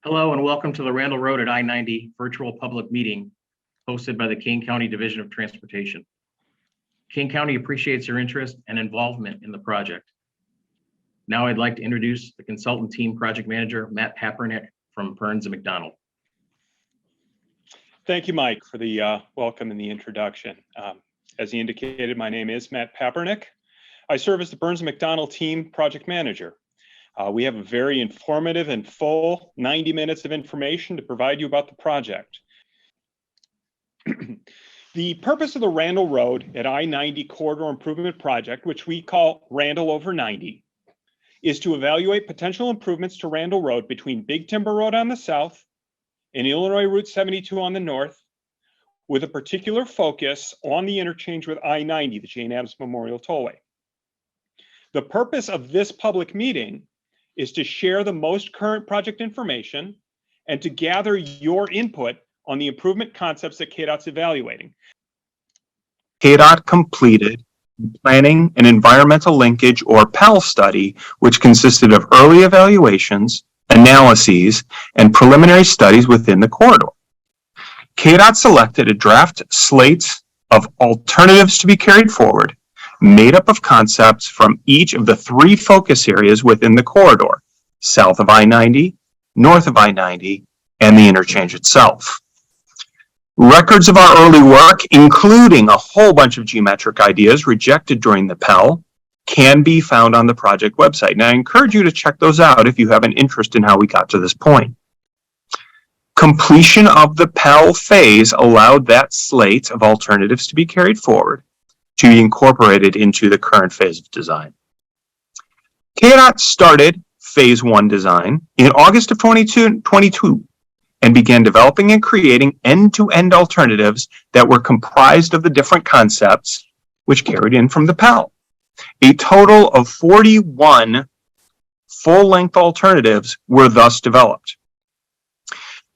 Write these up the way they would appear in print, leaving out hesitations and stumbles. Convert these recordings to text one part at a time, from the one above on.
Hello and welcome to the Randall Road at I-90 virtual public meeting hosted by the Kane County Division of Transportation. Kane County appreciates your interest and involvement in the project. Now I'd like to introduce the consultant team project manager, Matt Papernick from Burns & McDonnell. Thank you, Mike, for the welcome and the introduction. As he indicated, my name is Matt Papernick. I serve as the Burns & McDonnell team project manager. We have a very informative and full 90 minutes of information to provide you about the project. The purpose of the Randall Road at I-90 Corridor Improvement Project, which we call Randall over 90, is to evaluate potential improvements to Randall Road between Big Timber Road on the south and Illinois Route 72 on the north, with a particular focus on the interchange with I-90, the Jane Addams Memorial Tollway. The purpose of this public meeting is to share the most current project information and to gather your input on the improvement concepts that KDOT's evaluating. KDOT completed Planning and Environmental Linkage, or PEL study, which consisted of early evaluations, analyses, and preliminary studies within the corridor. KDOT selected a draft slate of alternatives to be carried forward, made up of concepts from each of the three focus areas within the corridor: south of I-90, north of I-90, and the interchange itself. Records of our early work, including a whole bunch of geometric ideas rejected during the PEL, can be found on the project website. And I encourage you to check those out if you have an interest in how we got to this point. Completion of the PEL phase allowed that slate of alternatives to be carried forward, to be incorporated into the current phase of design. KDOT started phase one design in August of 2022 and began developing and creating end-to-end alternatives that were comprised of the different concepts which carried in from the PEL. A total of 41 full-length alternatives were thus developed.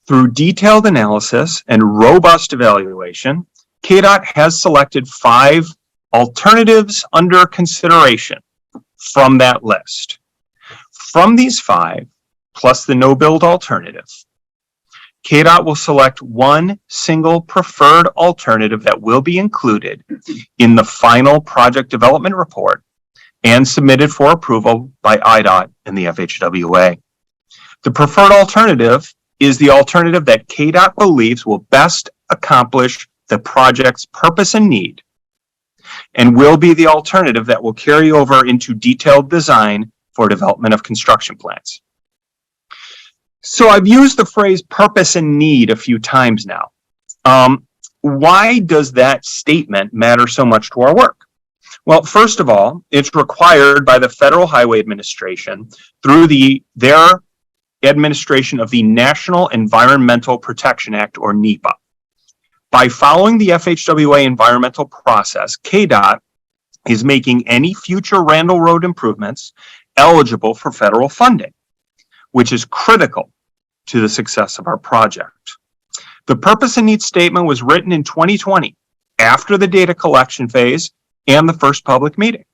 Through detailed analysis and robust evaluation, KDOT has selected 5 alternatives under consideration from that list. From these 5, plus the no-build alternative, KDOT will select one single preferred alternative that will be included in the final project development report and submitted for approval by IDOT and the FHWA. The preferred alternative is the alternative that KDOT believes will best accomplish the project's purpose and need, and will be the alternative that will carry over into detailed design for development of construction plans. So I've used the phrase purpose and need a few times now. Why does that statement matter so much to our work? Well, first of all, it's required by the Federal Highway Administration through their administration of the National Environmental Protection Act, or NEPA. By following the FHWA environmental process, KDOT is making any future Randall Road improvements eligible for federal funding, which is critical to the success of our project. The purpose and need statement was written in 2020, after the data collection phase and the first public meeting.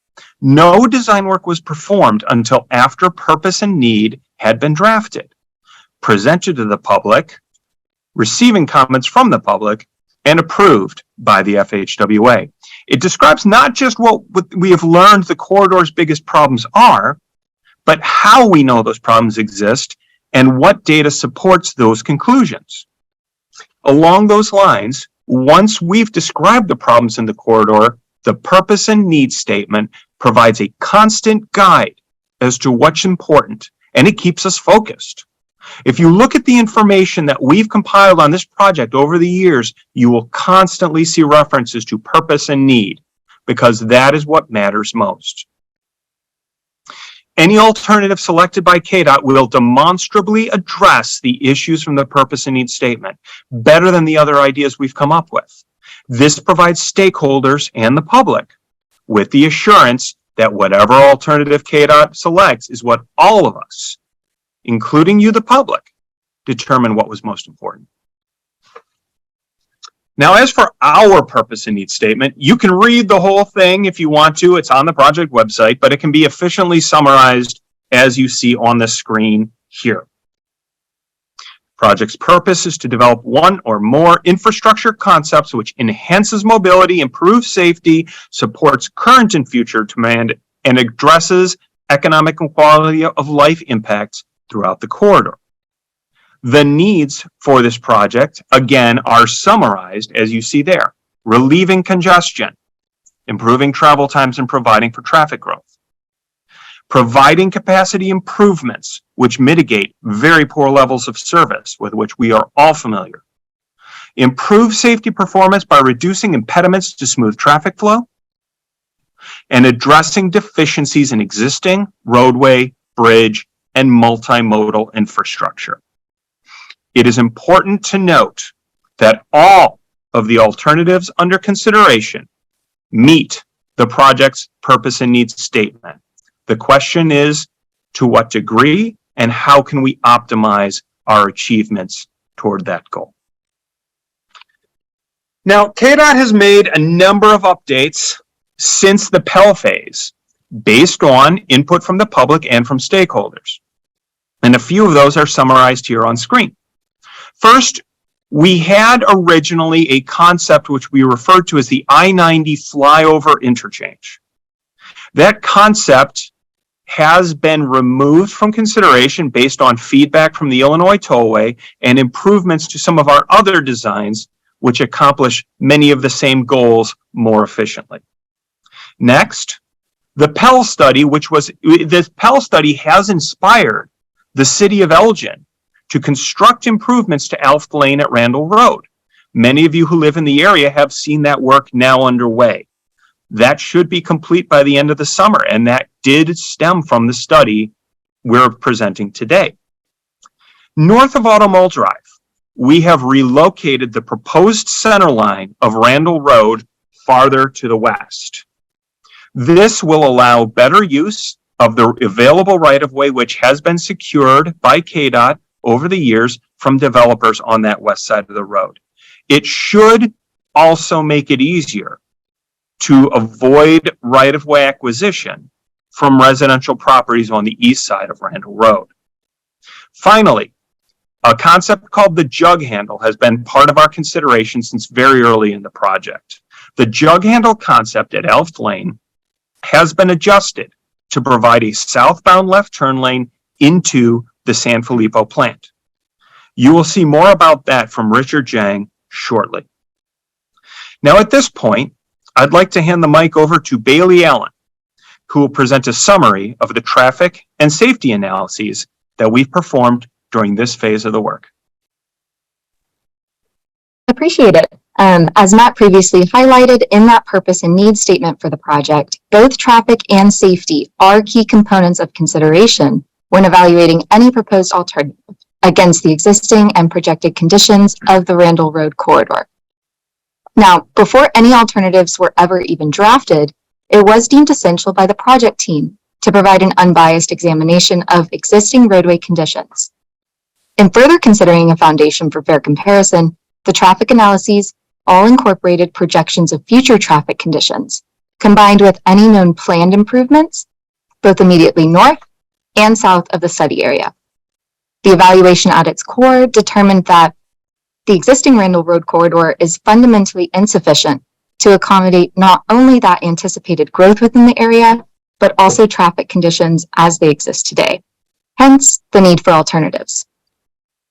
No design work was performed until after purpose and need had been drafted, presented to the public, receiving comments from the public, and approved by the FHWA. It describes not just what we have learned the corridor's biggest problems are, but how we know those problems exist and what data supports those conclusions. Along those lines, once we've described the problems in the corridor, the purpose and need statement provides a constant guide as to what's important, and it keeps us focused. If you look at the information that we've compiled on this project over the years, you will constantly see references to purpose and need, because that is what matters most. Any alternative selected by KDOT will demonstrably address the issues from the purpose and need statement better than the other ideas we've come up with. This provides stakeholders and the public with the assurance that whatever alternative KDOT selects is what all of us, including you, the public, determine what was most important. Now, as for our purpose and need statement, you can read the whole thing if you want to. It's on the project website, but it can be efficiently summarized as you see on the screen here. Project's purpose is to develop one or more infrastructure concepts which enhances mobility, improves safety, supports current and future demand, and addresses economic and quality of life impacts throughout the corridor. The needs for this project, again, are summarized as you see there: relieving congestion, improving travel times and providing for traffic growth, providing capacity improvements which mitigate very poor levels of service with which we are all familiar, improve safety performance by reducing impediments to smooth traffic flow, and addressing deficiencies in existing roadway, bridge, and multimodal infrastructure. It is important to note that all of the alternatives under consideration meet the project's purpose and needs statement. The question is, to what degree and how can we optimize our achievements toward that goal? Now, KDOT has made a number of updates since the Pell phase based on input from the public and from stakeholders. And a few of those are summarized here on screen. First, we had originally a concept which we referred to as the I-90 flyover interchange. That concept has been removed from consideration based on feedback from the Illinois Tollway and improvements to some of our other designs which accomplish many of the same goals more efficiently. Next, the Pell study, this Pell study has inspired the city of Elgin to construct improvements to Alf Lane at Randall Road. Many of you who live in the area have seen that work now underway. That should be complete by the end of the summer, and that did stem from the study we're presenting today. North of Automall Drive, we have relocated the proposed center line of Randall Road farther to the west. This will allow better use of the available right-of-way which has been secured by KDOT over the years from developers on that west side of the road. It should also make it easier to avoid right-of-way acquisition from residential properties on the east side of Randall Road. Finally, a concept called the jug handle has been part of our consideration since very early in the project. The jug handle concept at Alf Lane has been adjusted to provide a southbound left turn lane into the San Filippo plant. You will see more about that from Richard Jang shortly. Now at this point, I'd like to hand the mic over to Bailey Allen, who will present a summary of the traffic and safety analyses that we've performed during this phase of the work. Appreciate it. As Matt previously highlighted in that purpose and needs statement for the project, both traffic and safety are key components of consideration when evaluating any proposed alternative against the existing and projected conditions of the Randall Road corridor. Now, before any alternatives were ever even drafted, it was deemed essential by the project team to provide an unbiased examination of existing roadway conditions. In further considering a foundation for fair comparison, the traffic analyses all incorporated projections of future traffic conditions, combined with any known planned improvements, both immediately north and south of the study area. The evaluation at its core determined that the existing Randall Road corridor is fundamentally insufficient to accommodate not only that anticipated growth within the area, but also traffic conditions as they exist today, hence the need for alternatives.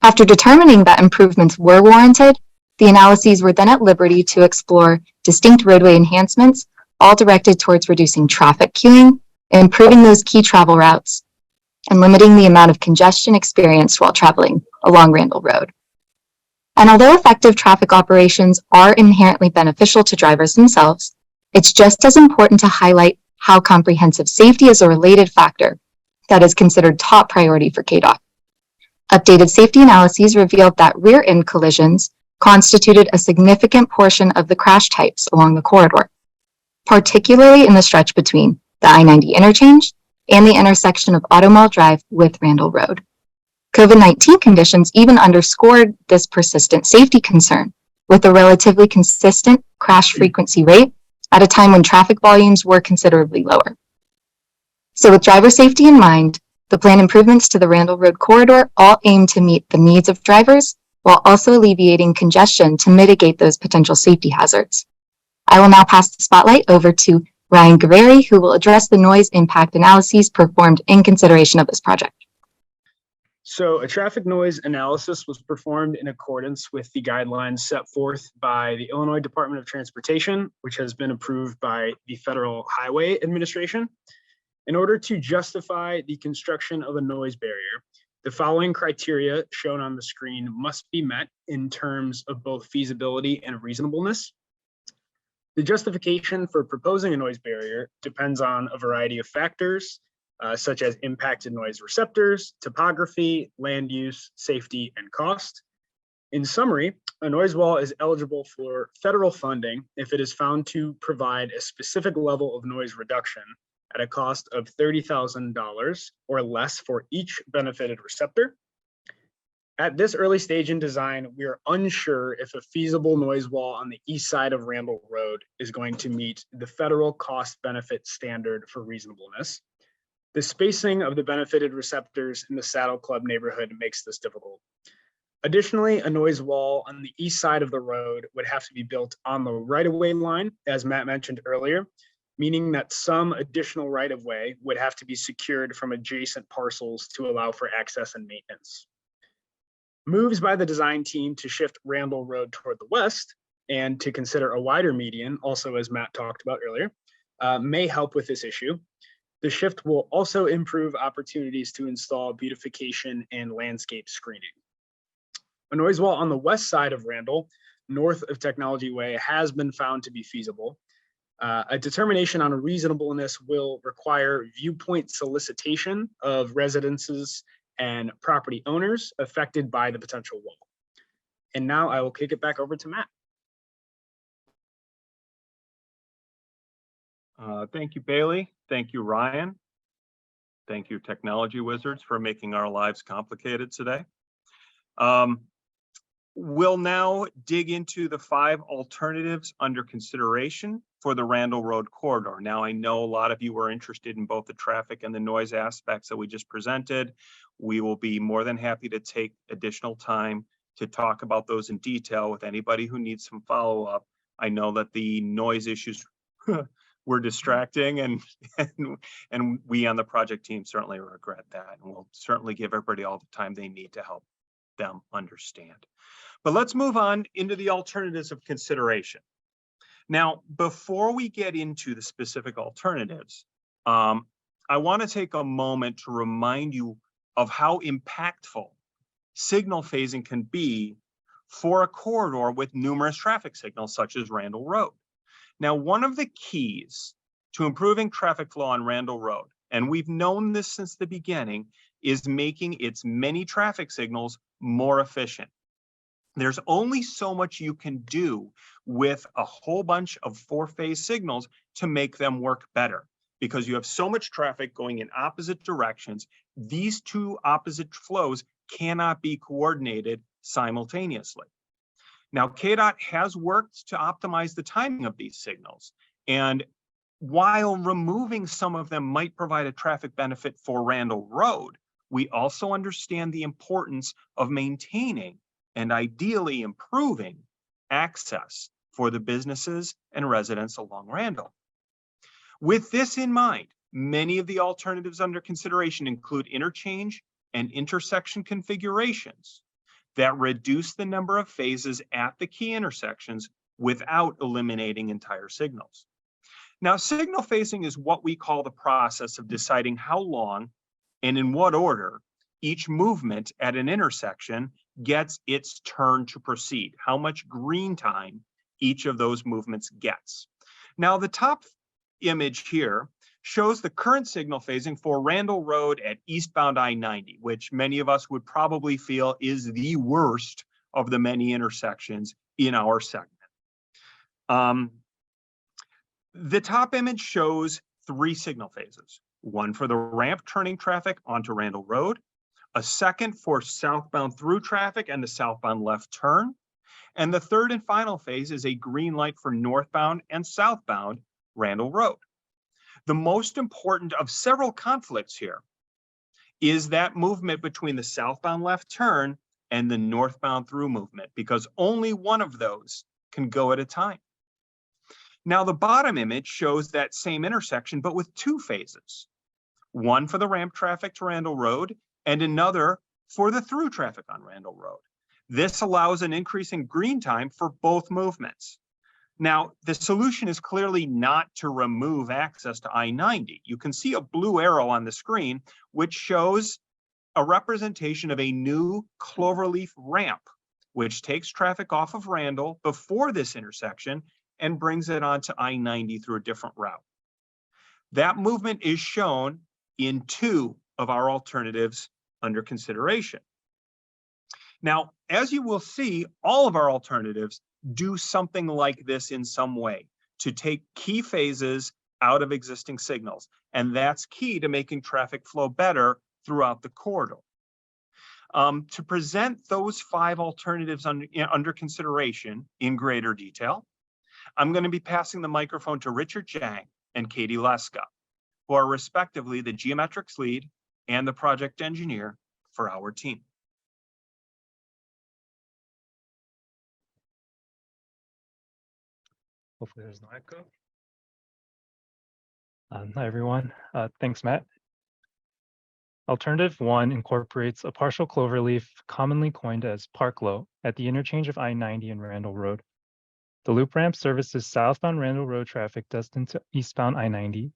After determining that improvements were warranted, the analyses were then at liberty to explore distinct roadway enhancements, all directed towards reducing traffic queuing, improving those key travel routes, and limiting the amount of congestion experienced while traveling along Randall Road. And although effective traffic operations are inherently beneficial to drivers themselves, it's just as important to highlight how comprehensive safety is a related factor that is considered top priority for KDOT. Updated safety analyses revealed that rear-end collisions constituted a significant portion of the crash types along the corridor, particularly in the stretch between the I-90 interchange and the intersection of Automall Drive with Randall Road. COVID-19 conditions even underscored this persistent safety concern, with a relatively consistent crash frequency rate at a time when traffic volumes were considerably lower. So with driver safety in mind, The planned improvements to the Randall Road corridor all aim to meet the needs of drivers while also alleviating congestion to mitigate those potential safety hazards. I will now pass the spotlight over to Ryan Gaveri, who will address the noise impact analyses performed in consideration of this project. So a traffic noise analysis was performed in accordance with the guidelines set forth by the Illinois Department of Transportation, which has been approved by the Federal Highway Administration. In order to justify the construction of a noise barrier, the following criteria shown on the screen must be met in terms of both feasibility and reasonableness. The justification for proposing a noise barrier depends on a variety of factors, such as impacted noise receptors, topography, land use, safety, and cost. In summary, a noise wall is eligible for federal funding if it is found to provide a specific level of noise reduction at a cost of $30,000 or less for each benefited receptor. At this early stage in design, we are unsure if a feasible noise wall on the east side of Randall Road is going to meet the federal cost benefit standard for reasonableness. The spacing of the benefited receptors in the Saddle Club neighborhood makes this difficult. Additionally, a noise wall on the east side of the road would have to be built on the right-of-way line, as Matt mentioned earlier, meaning that some additional right-of-way would have to be secured from adjacent parcels to allow for access and maintenance. Moves by the design team to shift Randall Road toward the west and to consider a wider median, also as Matt talked about earlier, may help with this issue. The shift will also improve opportunities to install beautification and landscape screening. A noise wall on the west side of Randall, north of Technology Way, has been found to be feasible. A determination on reasonableness will require viewpoint solicitation of residences and property owners affected by the potential wall. And now I will kick it back over to Matt. Thank you, Bailey. Thank you, Ryan. Thank you, technology wizards, for making our lives complicated today. We'll now dig into the 5 alternatives under consideration for the Randall Road corridor. Now, I know a lot of you are interested in both the traffic and the noise aspects that we just presented. We will be more than happy to take additional time to talk about those in detail with anybody who needs some follow-up. I know that the noise issues were distracting, and we on the project team certainly regret that, and we'll certainly give everybody all the time they need to help them understand. But let's move on into the alternatives of consideration. Now, before we get into the specific alternatives, I want to take a moment to remind you of how impactful signal phasing can be for a corridor with numerous traffic signals, such as Randall Road. Now, one of the keys to improving traffic flow on Randall Road, and we've known this since the beginning, is making its many traffic signals more efficient. There's only so much you can do with a whole bunch of 4-phase signals to make them work better, because you have so much traffic going in opposite directions. These two opposite flows cannot be coordinated simultaneously. Now, KDOT has worked to optimize the timing of these signals, and while removing some of them might provide a traffic benefit for Randall Road, we also understand the importance of maintaining and ideally improving access for the businesses and residents along Randall. With this in mind, many of the alternatives under consideration include interchange and intersection configurations that reduce the number of phases at the key intersections without eliminating entire signals. Now, signal phasing is what we call the process of deciding how long and in what order each movement at an intersection gets its turn to proceed, how much green time each of those movements gets. Now, the top image here shows the current signal phasing for Randall Road at eastbound I-90, which many of us would probably feel is the worst of the many intersections in our segment. The top image shows 3 signal phases, one for the ramp turning traffic onto Randall Road, a second for southbound through traffic and the southbound left turn, and the third and final phase is a green light for northbound and southbound Randall Road. The most important of several conflicts here is that movement between the southbound left turn and the northbound through movement, because only one of those can go at a time. Now, the bottom image shows that same intersection, but with two phases. One for the ramp traffic to Randall Road and another for the through traffic on Randall Road. This allows an increase in green time for both movements. Now, the solution is clearly not to remove access to I-90. You can see a blue arrow on the screen, which shows a representation of a new cloverleaf ramp, which takes traffic off of Randall before this intersection and brings it onto I-90 through a different route. That movement is shown in two of our alternatives under consideration. Now, as you will see, all of our alternatives do something like this in some way to take key phases out of existing signals. And that's key to making traffic flow better throughout the corridor. To present those 5 alternatives under consideration in greater detail, I'm going to be passing the microphone to Richard Jang and Katie Leska, who are respectively the geometrics lead and the project engineer for our team. Hopefully there's no echo. Hi, everyone. Thanks, Matt. Alternative 1 incorporates a partial cloverleaf, commonly coined as Parklow, at the interchange of I-90 and Randall Road. The loop ramp services southbound Randall Road traffic destined to eastbound I-90.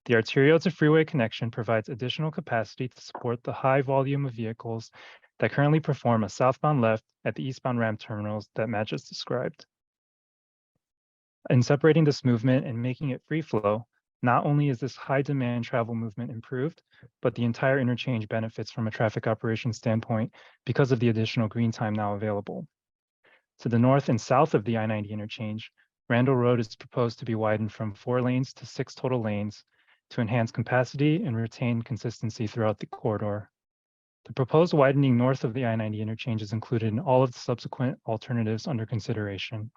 The arterial to freeway connection provides additional capacity to support the high volume of vehicles that currently perform a southbound left at the eastbound ramp terminals that Matt just described. In separating this movement and making it free flow, not only is this high demand travel movement improved, but the entire interchange benefits from a traffic operations standpoint because of the additional green time now available. To the north and south of the I-90 interchange, Randall Road is proposed to be widened from 4 lanes to 6 total lanes to enhance capacity and retain consistency throughout the corridor. The proposed widening north of the I-90 interchange is included in all of the subsequent alternatives under consideration.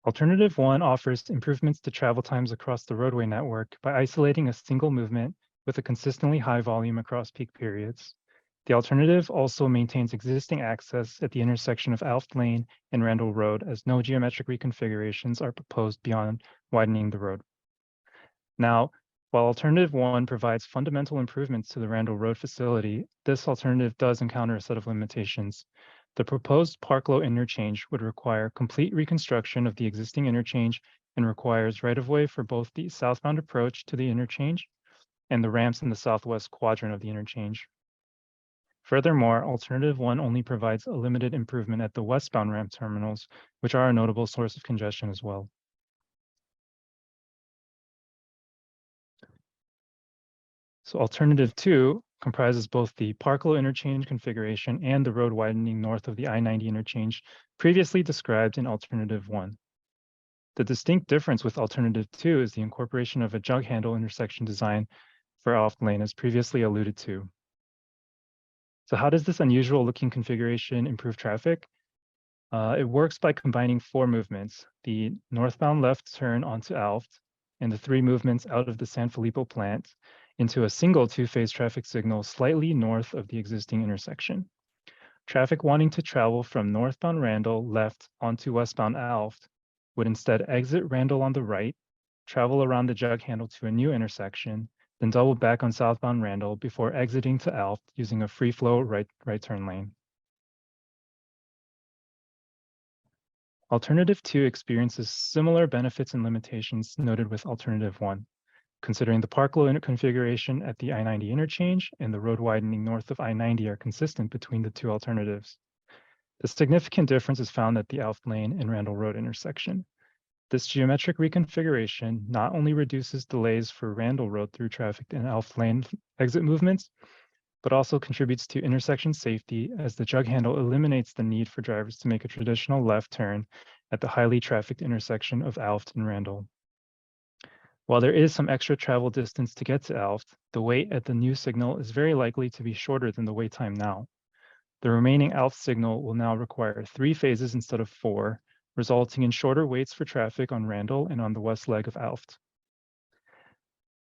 Alternative 1 offers improvements to travel times across the roadway network by isolating a single movement with a consistently high volume across peak periods. The alternative also maintains existing access at the intersection of Alft Lane and Randall Road, as no geometric reconfigurations are proposed beyond widening the road. Now, while Alternative 1 provides fundamental improvements to the Randall Road facility, this alternative does encounter a set of limitations. The proposed Parklow interchange would require complete reconstruction of the existing interchange and requires right-of-way for both the southbound approach to the interchange and the ramps in the southwest quadrant of the interchange. Furthermore, Alternative 1 only provides a limited improvement at the westbound ramp terminals, which are a notable source of congestion as well. So Alternative 2 comprises both the Parklow interchange configuration and the road widening north of the I-90 interchange previously described in Alternative 1. The distinct difference with Alternative 2 is the incorporation of a jug handle intersection design for Alft Lane, as previously alluded to. So how does this unusual looking configuration improve traffic? It works by combining 4 movements: the northbound left turn onto Alft and the 3 movements out of the San Filippo plant into a single 2-phase traffic signal slightly north of the existing intersection. Traffic wanting to travel from northbound Randall left onto westbound Alft would instead exit Randall on the right, travel around the jug handle to a new intersection, then double back on southbound Randall before exiting to Alft using a free flow right turn lane. Alternative 2 experiences similar benefits and limitations noted with Alternative 1. Considering the Parklow configuration at the I-90 interchange and the road widening north of I-90 are consistent between the 2 alternatives. The significant difference is found at the Alft Lane and Randall Road intersection. This geometric reconfiguration not only reduces delays for Randall Road through traffic and Alft Lane exit movements, but also contributes to intersection safety, as the jug handle eliminates the need for drivers to make a traditional left turn at the highly trafficked intersection of Alft and Randall. While there is some extra travel distance to get to Alft, the wait at the new signal is very likely to be shorter than the wait time now. The remaining Alft signal will now require 3 phases instead of 4, resulting in shorter waits for traffic on Randall and on the west leg of Alft.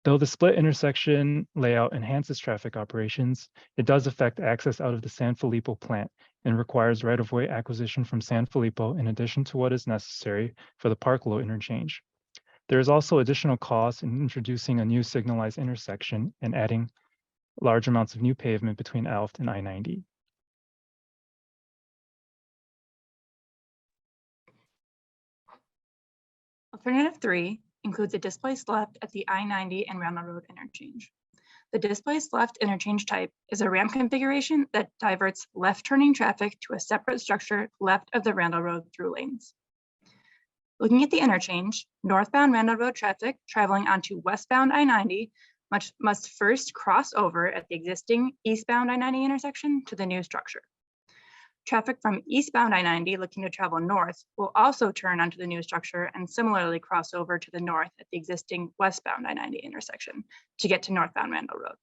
Though the split intersection layout enhances traffic operations, it does affect access out of the San Felipe plant and requires right-of-way acquisition from San Felipe in addition to what is necessary for the Park Low interchange. There is also additional cost in introducing a new signalized intersection and adding large amounts of new pavement between Alft and I-90. Alternative 3 includes a displaced left at the I-90 and Randall Road interchange. The displaced left interchange type is a ramp configuration that diverts left-turning traffic to a separate structure left of the Randall Road through lanes. Looking at the interchange, northbound Randall Road traffic traveling onto westbound I-90 must first cross over at the existing eastbound I-90 intersection to the new structure. Traffic from eastbound I-90 looking to travel north will also turn onto the new structure and similarly cross over to the north at the existing westbound I-90 intersection to get to northbound Randall Road.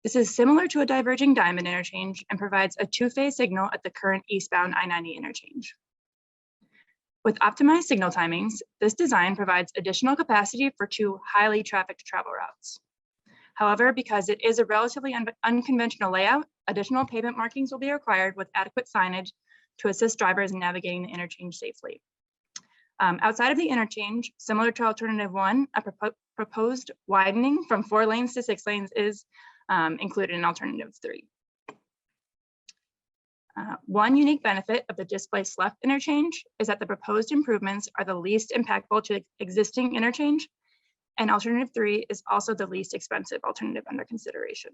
This is similar to a diverging diamond interchange and provides a two-phase signal at the current eastbound I-90 interchange. With optimized signal timings, this design provides additional capacity for two highly trafficked travel routes. However, because it is a relatively unconventional layout, additional pavement markings will be required with adequate signage to assist drivers in navigating the interchange safely. Outside of the interchange, similar to alternative 1, a proposed widening from 4 lanes to 6 lanes is included in alternative 3. One unique benefit of the displaced left interchange is that the proposed improvements are the least impactful to the existing interchange, and alternative 3 is also the least expensive alternative under consideration.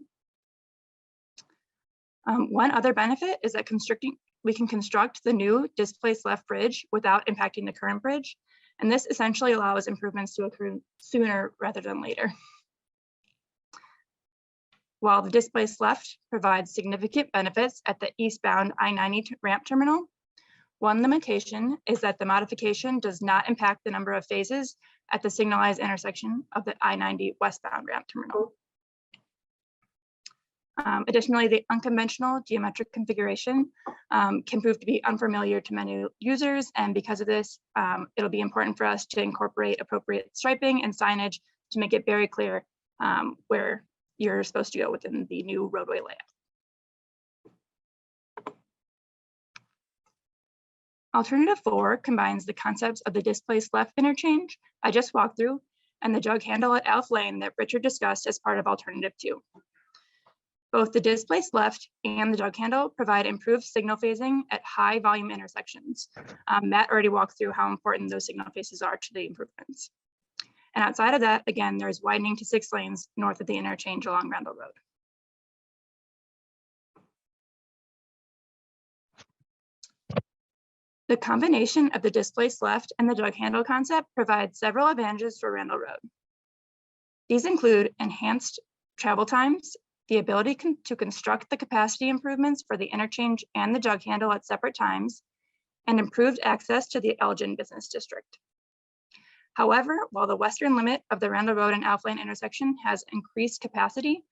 One other benefit is that we can construct the new displaced left bridge without impacting the current bridge, and this essentially allows improvements to occur sooner rather than later. While the displaced left provides significant benefits at the eastbound I-90 ramp terminal, one limitation is that the modification does not impact the number of phases at the signalized intersection of the I-90 westbound ramp terminal. Additionally, the unconventional geometric configuration can prove to be unfamiliar to many users, and because of this, it'll be important for us to incorporate appropriate striping and signage to make it very clear where you're supposed to go within the new roadway layout. Alternative 4 combines the concepts of the displaced left interchange I just walked through and the jug handle at Alf Lane that Richard discussed as part of alternative 2. Both the displaced left and the jug handle provide improved signal phasing at high volume intersections. Matt already walked through how important those signal phases are to the improvements. And outside of that, again, there's widening to 6 lanes north of the interchange along Randall Road. The combination of the displaced left and the jug handle concept provides several advantages for Randall Road. These include enhanced travel times, the ability to construct the capacity improvements for the interchange and the jug handle at separate times, and improved access to the Elgin Business District. However, while the western limit of the Randall Road and Alf Lane intersection has increased capacity,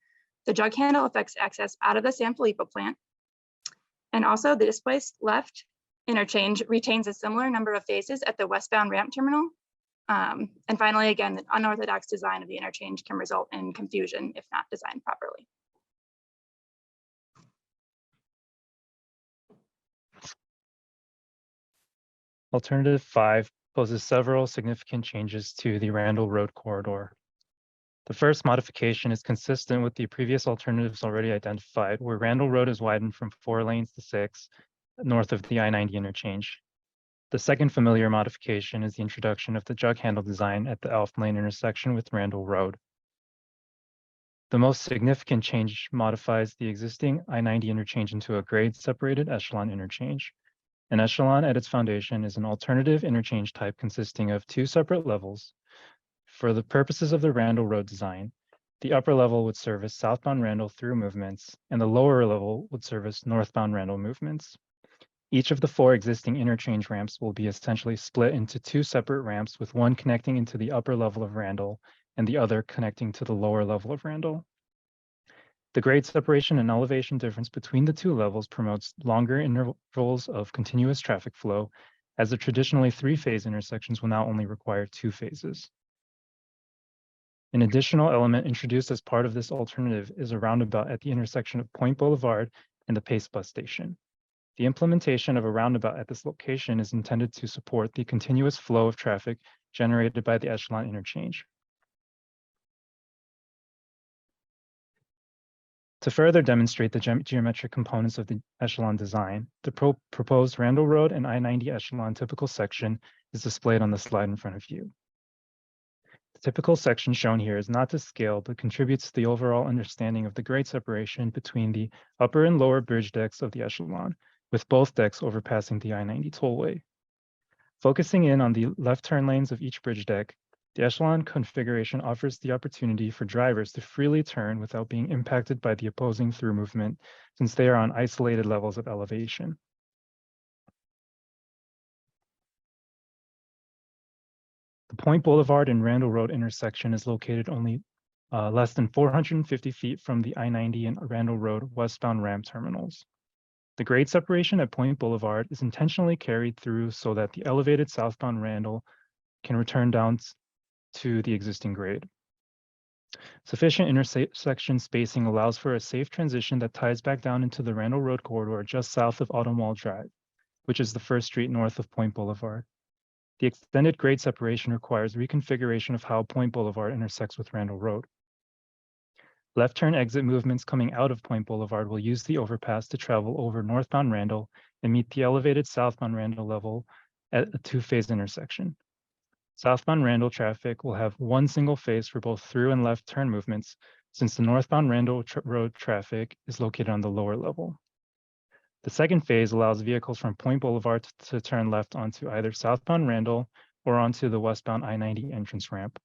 the jug handle affects access out of the San Felipe plant. And also the displaced left interchange retains a similar number of phases at the westbound ramp terminal. And finally, again, the unorthodox design of the interchange can result in confusion if not designed properly. Alternative 5 poses several significant changes to the Randall Road corridor. The first modification is consistent with the previous alternatives already identified, where Randall Road is widened from 4 lanes to 6 north of the I-90 interchange. The second familiar modification is the introduction of the jug handle design at the Alf Lane intersection with Randall Road. The most significant change modifies the existing I-90 interchange into a grade-separated echelon interchange. An echelon at its foundation is an alternative interchange type consisting of 2 separate levels. For the purposes of the Randall Road design, the upper level would service southbound Randall through movements, and the lower level would service northbound Randall movements. Each of the 4 existing interchange ramps will be essentially split into 2 separate ramps, with one connecting into the upper level of Randall and the other connecting to the lower level of Randall. The grade separation and elevation difference between the 2 levels promotes longer intervals of continuous traffic flow, as the traditionally 3-phase intersections will now only require 2 phases. An additional element introduced as part of this alternative is a roundabout at the intersection of Point Boulevard and the Pace Bus Station. The implementation of a roundabout at this location is intended to support the continuous flow of traffic generated by the Echelon interchange. To further demonstrate the geometric components of the Echelon design, the proposed Randall Road and I-90 Echelon typical section is displayed on the slide in front of you. The typical section shown here is not to scale, but contributes to the overall understanding of the grade separation between the upper and lower bridge decks of the Echelon, with both decks overpassing the I-90 tollway. Focusing in on the left turn lanes of each bridge deck, the Echelon configuration offers the opportunity for drivers to freely turn without being impacted by the opposing through movement, since they are on isolated levels of elevation. The Point Boulevard and Randall Road intersection is located only less than 450 feet from the I-90 and Randall Road westbound ramp terminals. The grade separation at Point Boulevard is intentionally carried through so that the elevated southbound Randall can return down to the existing grade. Sufficient intersection spacing allows for a safe transition that ties back down into the Randall Road corridor just south of Autumn Wall Drive, which is the first street north of Point Boulevard. The extended grade separation requires reconfiguration of how Point Boulevard intersects with Randall Road. Left turn exit movements coming out of Point Boulevard will use the overpass to travel over northbound Randall and meet the elevated southbound Randall level at a two-phase intersection. Southbound Randall traffic will have one single phase for both through and left turn movements, since the northbound Randall Road traffic is located on the lower level. The second phase allows vehicles from Point Boulevard to turn left onto either southbound Randall or onto the westbound I-90 entrance ramp.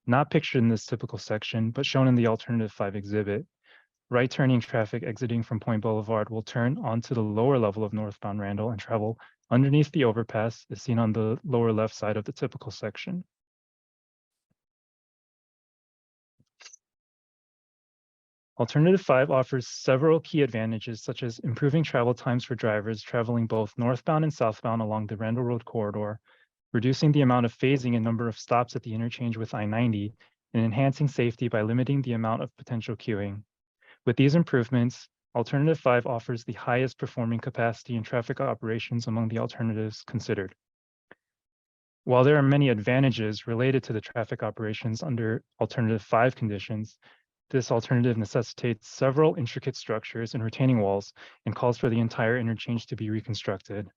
Not pictured in this typical section, but shown in the Alternative 5 exhibit, right turning traffic exiting from Point Boulevard will turn onto the lower level of northbound Randall and travel underneath the overpass, as seen on the lower left side of the typical section. Alternative 5 offers several key advantages, such as improving travel times for drivers traveling both northbound and southbound along the Randall Road corridor, reducing the amount of phasing and number of stops at the interchange with I-90, and enhancing safety by limiting the amount of potential queuing. With these improvements, Alternative 5 offers the highest performing capacity and traffic operations among the alternatives considered. While there are many advantages related to the traffic operations under Alternative 5 conditions, this alternative necessitates several intricate structures and retaining walls and calls for the entire interchange to be reconstructed.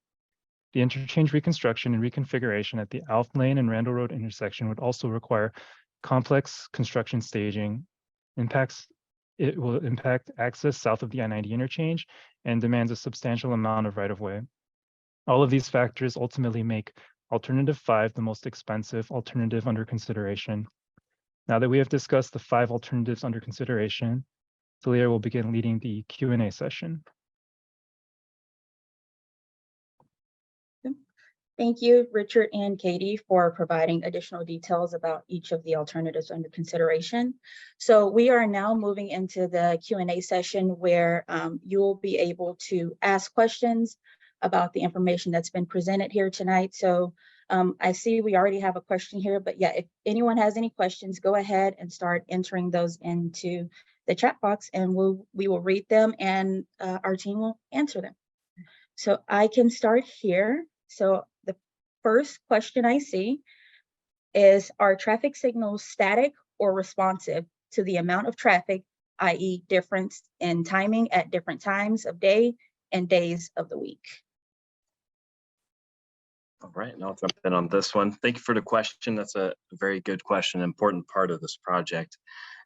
The interchange reconstruction and reconfiguration at the Alf Lane and Randall Road intersection would also require complex construction staging. It will impact access south of the I-90 interchange and demands a substantial amount of right-of-way. All of these factors ultimately make Alternative 5 the most expensive alternative under consideration. Now that we have discussed the 5 alternatives under consideration, Talia will begin leading the Q&A session. Thank you, Richard and Katie, for providing additional details about each of the alternatives under consideration. So we are now moving into the Q&A session where you'll be able to ask questions about the information that's been presented here tonight. So I see we already have a question here, but yeah, if anyone has any questions, go ahead and start entering those into the chat box and we will read them and our team will answer them. So I can start here. So the first question I see is, are traffic signals static or responsive to the amount of traffic, i.e. difference in timing at different times of day and days of the week? All right, and I'll jump in on this one. Thank you for the question. That's a very good question, important part of this project.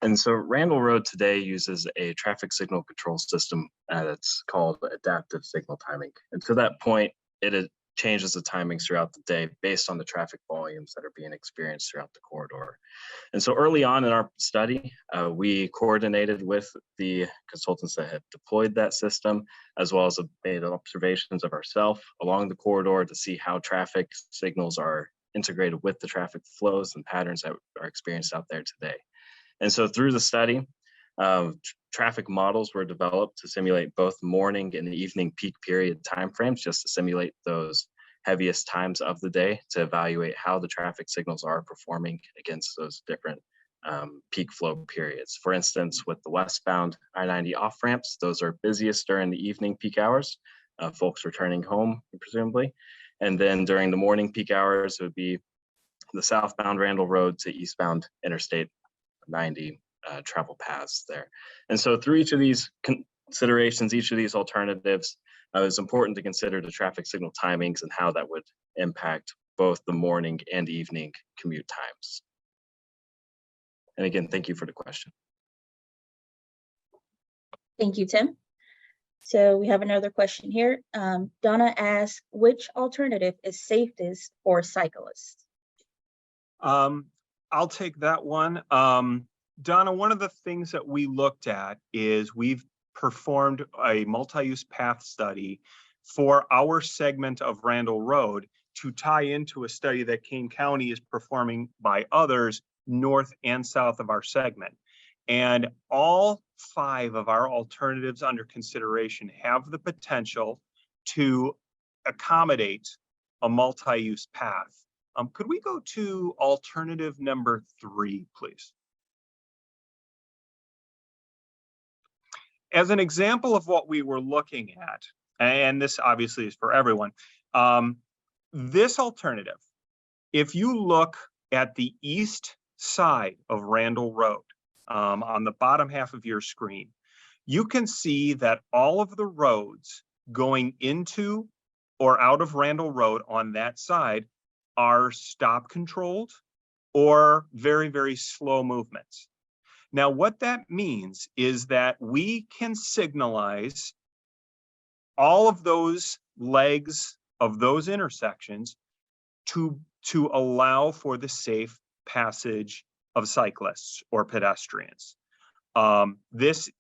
And so Randall Road today uses a traffic signal control system that's called adaptive signal timing. And to that point, it changes the timings throughout the day based on the traffic volumes that are being experienced throughout the corridor. And so early on in our study, we coordinated with the consultants that had deployed that system, as well as made observations of ourselves along the corridor to see how traffic signals are integrated with the traffic flows and patterns that are experienced out there today. And so through the study, traffic models were developed to simulate both morning and evening peak period timeframes, just to simulate those heaviest times of the day to evaluate how the traffic signals are performing against those different peak flow periods. For instance, with the westbound I-90 off ramps, those are busiest during the evening peak hours, folks returning home, presumably. And then during the morning peak hours, it would be the southbound Randall Road to eastbound Interstate 90 travel paths there. And so through each of these considerations, each of these alternatives, it's important to consider the traffic signal timings and how that would impact both the morning and evening commute times. And again, thank you for the question. Thank you, Tim. So we have another question here. Donna asks, which alternative is safest for cyclists? I'll take that one. Donna, one of the things that we looked at is we've performed a multi-use path study for our segment of Randall Road to tie into a study that Kane County is performing by others north and south of our segment. And all 5 of our alternatives under consideration have the potential to accommodate a multi-use path. Could we go to alternative number 3, please? As an example of what we were looking at, and this obviously is for everyone, this alternative, if you look at the east side of Randall Road, on the bottom half of your screen, you can see that all of the roads going into or out of Randall Road on that side are stop controlled or very, very slow movements. Now, what that means is that we can signalize all of those legs of those intersections to allow for the safe passage of cyclists or pedestrians. This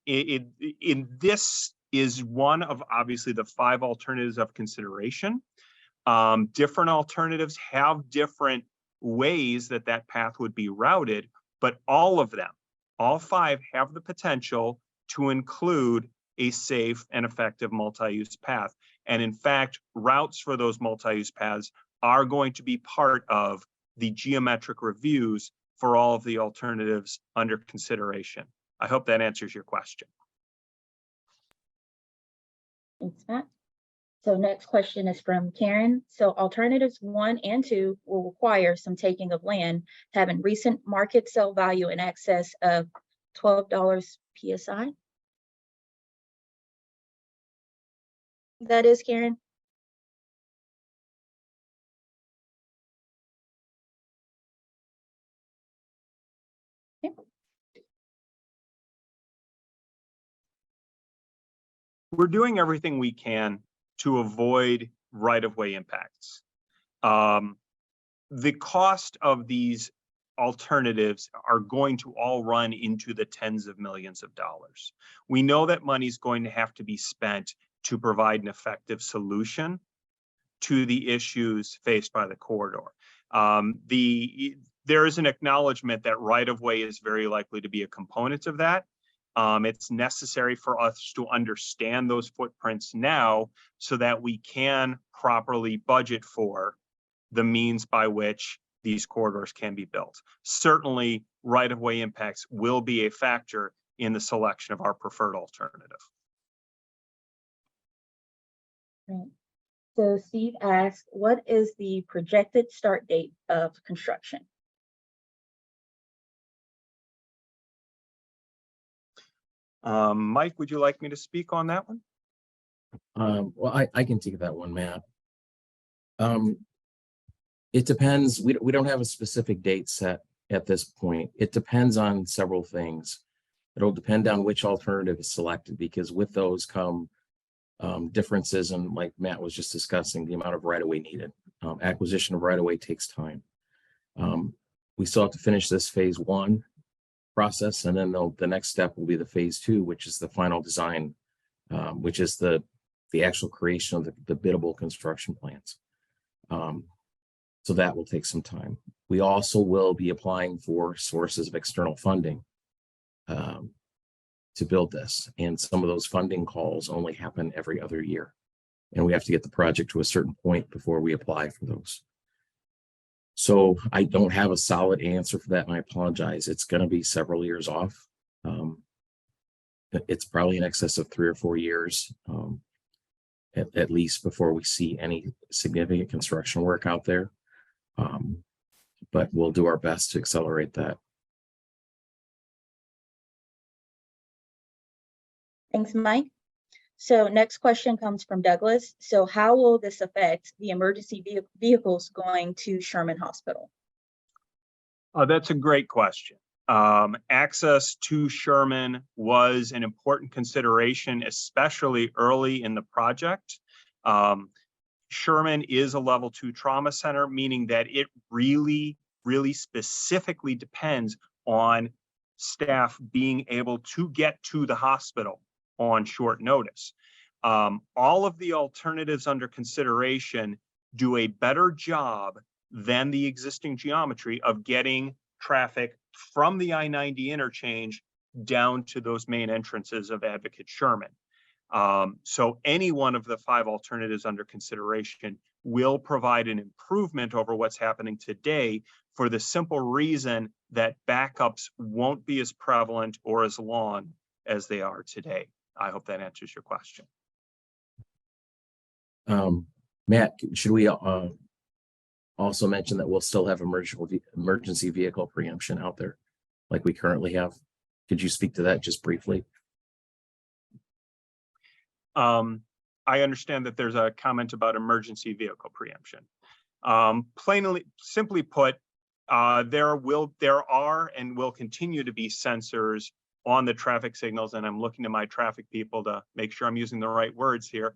is one of obviously the 5 alternatives of consideration. Different alternatives have different ways that path would be routed, but all of them, all 5 have the potential to include a safe and effective multi-use path. And in fact, routes for those multi-use paths are going to be part of the geometric reviews for all of the alternatives under consideration. I hope that answers your question. Thanks, Matt. So next question is from Karen. So alternatives 1 and 2 will require some taking of land having recent market sale value in excess of $12 PSI. That is, Karen. Okay. We're doing everything we can to avoid right-of-way impacts. The cost of these alternatives are going to all run into the tens of millions of dollars. We know that money is going to have to be spent to provide an effective solution to the issues faced by the corridor. There is an acknowledgement that right-of-way is very likely to be a component of that. It's necessary for us to understand those footprints now so that we can properly budget for the means by which these corridors can be built. Certainly, right-of-way impacts will be a factor in the selection of our preferred alternative. Right. So Steve asked, what is the projected start date of construction? Mike, would you like me to speak on that one? Well, I can take that one, Matt. It depends. We don't have a specific date set at this point. It depends on several things. It'll depend on which alternative is selected, because with those come differences, and like Matt was just discussing, the amount of right-of-way needed. Acquisition of right-of-way takes time. We still have to finish this phase 1 process, and then the next step will be the phase 2, which is the final design, which is the actual creation of the biddable construction plans. So that will take some time. We also will be applying for sources of external funding to build this, and some of those funding calls only happen every other year, and we have to get the project to a certain point before we apply for those. So I don't have a solid answer for that, and I apologize. It's going to be several years off. It's probably in excess of 3 or 4 years, at least, before we see any significant construction work out there. But we'll do our best to accelerate that. Thanks, Mike. So next question comes from Douglas. So how will this affect the emergency vehicles going to Sherman Hospital? That's a great question. Access to Sherman was an important consideration, especially early in the project. Sherman is a level 2 trauma center, meaning that it really specifically depends on staff being able to get to the hospital on short notice. All of the alternatives under consideration do a better job than the existing geometry of getting traffic from the I-90 interchange down to those main entrances of Advocate Sherman. So any one of the 5 alternatives under consideration will provide an improvement over what's happening today, for the simple reason that backups won't be as prevalent or as long as they are today. I hope that answers your question. Matt, should we also mention that we'll still have emergency vehicle preemption out there like we currently have? Could you speak to that just briefly? I understand that there's a comment about emergency vehicle preemption. Simply put, there are and will continue to be sensors on the traffic signals, and I'm looking to my traffic people to make sure I'm using the right words here.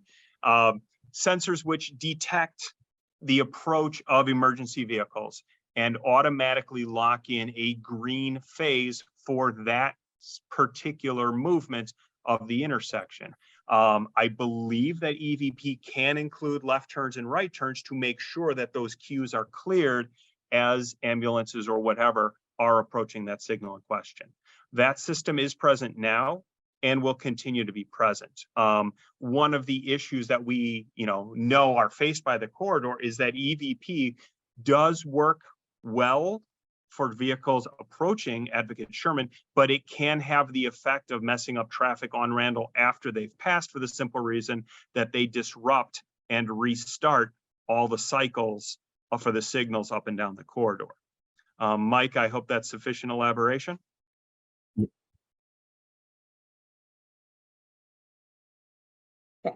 Sensors which detect the approach of emergency vehicles and automatically lock in a green phase for that particular movement of the intersection. I believe that EVP can include left turns and right turns to make sure that those queues are cleared as ambulances or whatever are approaching that signal in question. That system is present now and will continue to be present. One of the issues that we know are faced by the corridor is that EVP does work well for vehicles approaching Advocate Sherman, but it can have the effect of messing up traffic on Randall after they've passed, for the simple reason that they disrupt and restart all the cycles for the signals up and down the corridor. Mike, I hope that's sufficient elaboration. Okay,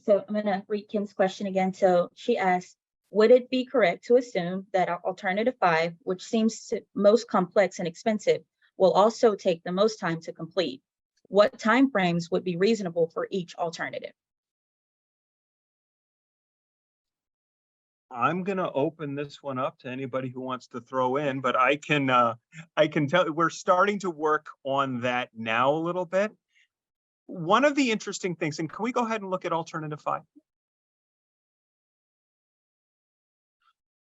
so I'm gonna read Kim's question again. So she asked, would it be correct to assume that our alternative 5, which seems most complex and expensive, will also take the most time to complete? What timeframes would be reasonable for each alternative? I'm going to open this one up to anybody who wants to throw in, but I can tell we're starting to work on that now a little bit. One of the interesting things, and can we go ahead and look at alternative 5?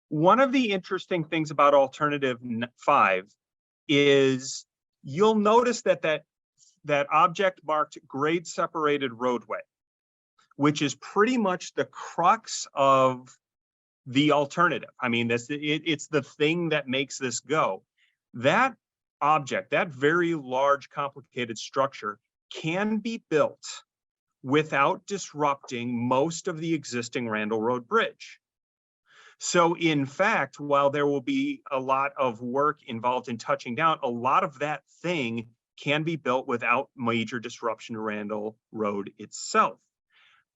One of the interesting things about alternative 5 is you'll notice that object marked grade separated roadway, which is pretty much the crux of the alternative. I mean, it's the thing that makes this go. That object, that very large, complicated structure, can be built without disrupting most of the existing Randall Road Bridge. So in fact, while there will be a lot of work involved in touching down, a lot of that thing can be built without major disruption to Randall Road itself.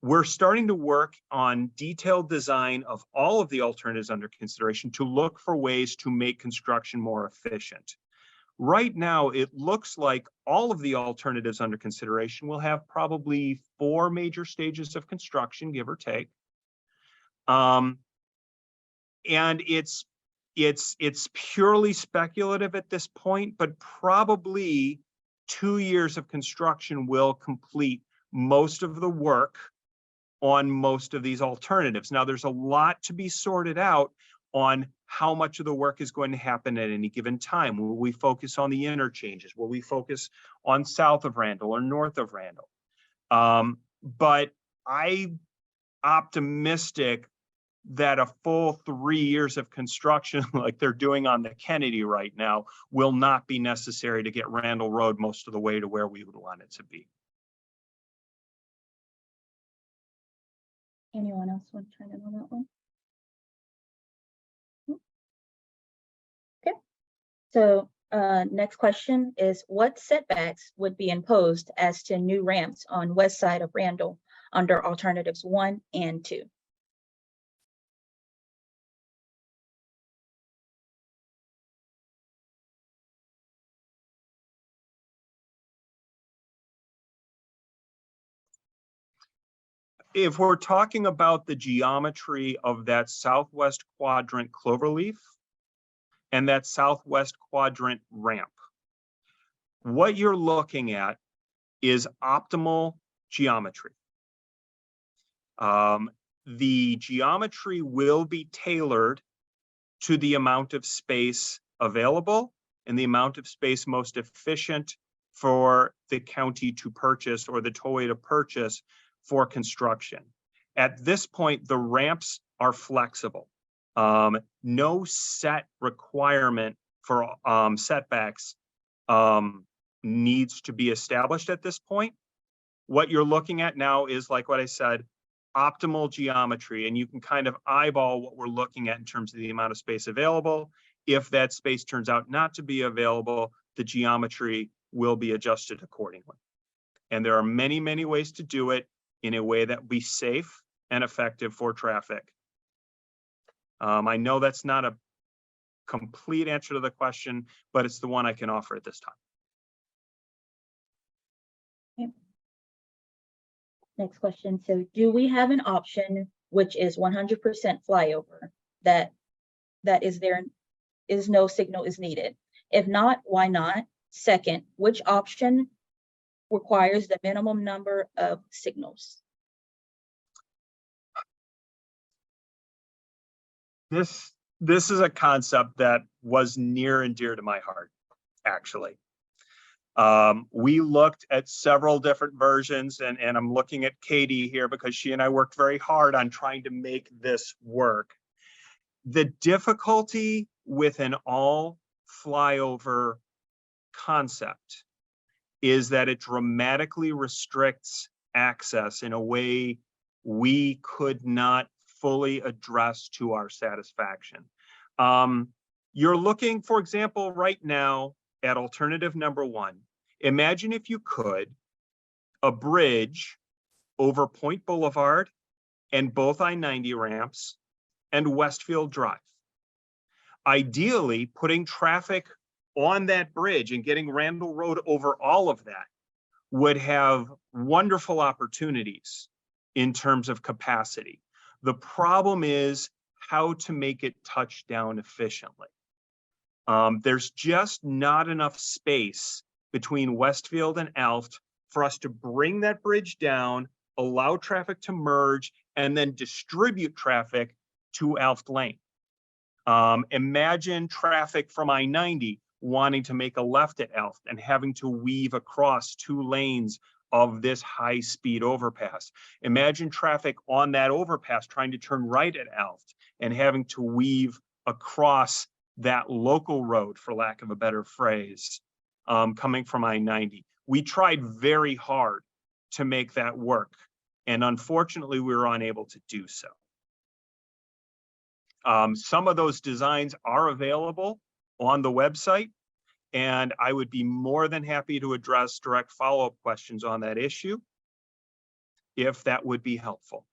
We're starting to work on detailed design of all of the alternatives under consideration to look for ways to make construction more efficient. Right now, it looks like all of the alternatives under consideration will have probably 4 major stages of construction, give or take. And it's purely speculative at this point, but probably 2 years of construction will complete most of the work on most of these alternatives. Now, there's a lot to be sorted out on how much of the work is going to happen at any given time. Will we focus on the interchanges? Will we focus on south of Randall or north of Randall? But I'm optimistic that a full 3 years of construction like they're doing on the Kennedy right now will not be necessary to get Randall Road most of the way to where we would want it to be. Anyone else want to chime in on that one? Okay, so next question is, what setbacks would be imposed as to new ramps on west side of Randall under alternatives 1 and 2? If we're talking about the geometry of that southwest quadrant cloverleaf and that southwest quadrant ramp, what you're looking at is optimal geometry. The geometry will be tailored to the amount of space available and the amount of space most efficient for the county to purchase or the tollway to purchase for construction. At this point, the ramps are flexible. No set requirement for setbacks needs to be established at this point. What you're looking at now is, like what I said, optimal geometry, and you can kind of eyeball what we're looking at in terms of the amount of space available. If that space turns out not to be available, the geometry will be adjusted accordingly. And there are many, many ways to do it in a way that will be safe and effective for traffic. I know that's not a complete answer to the question, but it's the one I can offer at this time. Okay. Next question. So do we have an option which is 100% flyover that is no signal is needed? If not, why not? Second, which option requires the minimum number of signals? This is a concept that was near and dear to my heart, actually. We looked at several different versions, and I'm looking at Katie here because she and I worked very hard on trying to make this work. The difficulty with an all flyover concept is that it dramatically restricts access in a way we could not fully address to our satisfaction. You're looking, for example, right now at alternative number 1. Imagine, if you could, a bridge over Point Boulevard and both I-90 ramps and Westfield Drive. Ideally, putting traffic on that bridge and getting Randall Road over all of that would have wonderful opportunities in terms of capacity. The problem is how to make it touch down efficiently. There's just not enough space between Westfield and Alft for us to bring that bridge down, allow traffic to merge, and then distribute traffic to Alft Lane. Imagine traffic from I-90 wanting to make a left at Alft and having to weave across 2 lanes of this high-speed overpass. Imagine traffic on that overpass trying to turn right at Alft and having to weave across that local road, for lack of a better phrase, coming from I-90. We tried very hard to make that work, and unfortunately, we were unable to do so. Some of those designs are available on the website, and I would be more than happy to address direct follow-up questions on that issue, if that would be helpful.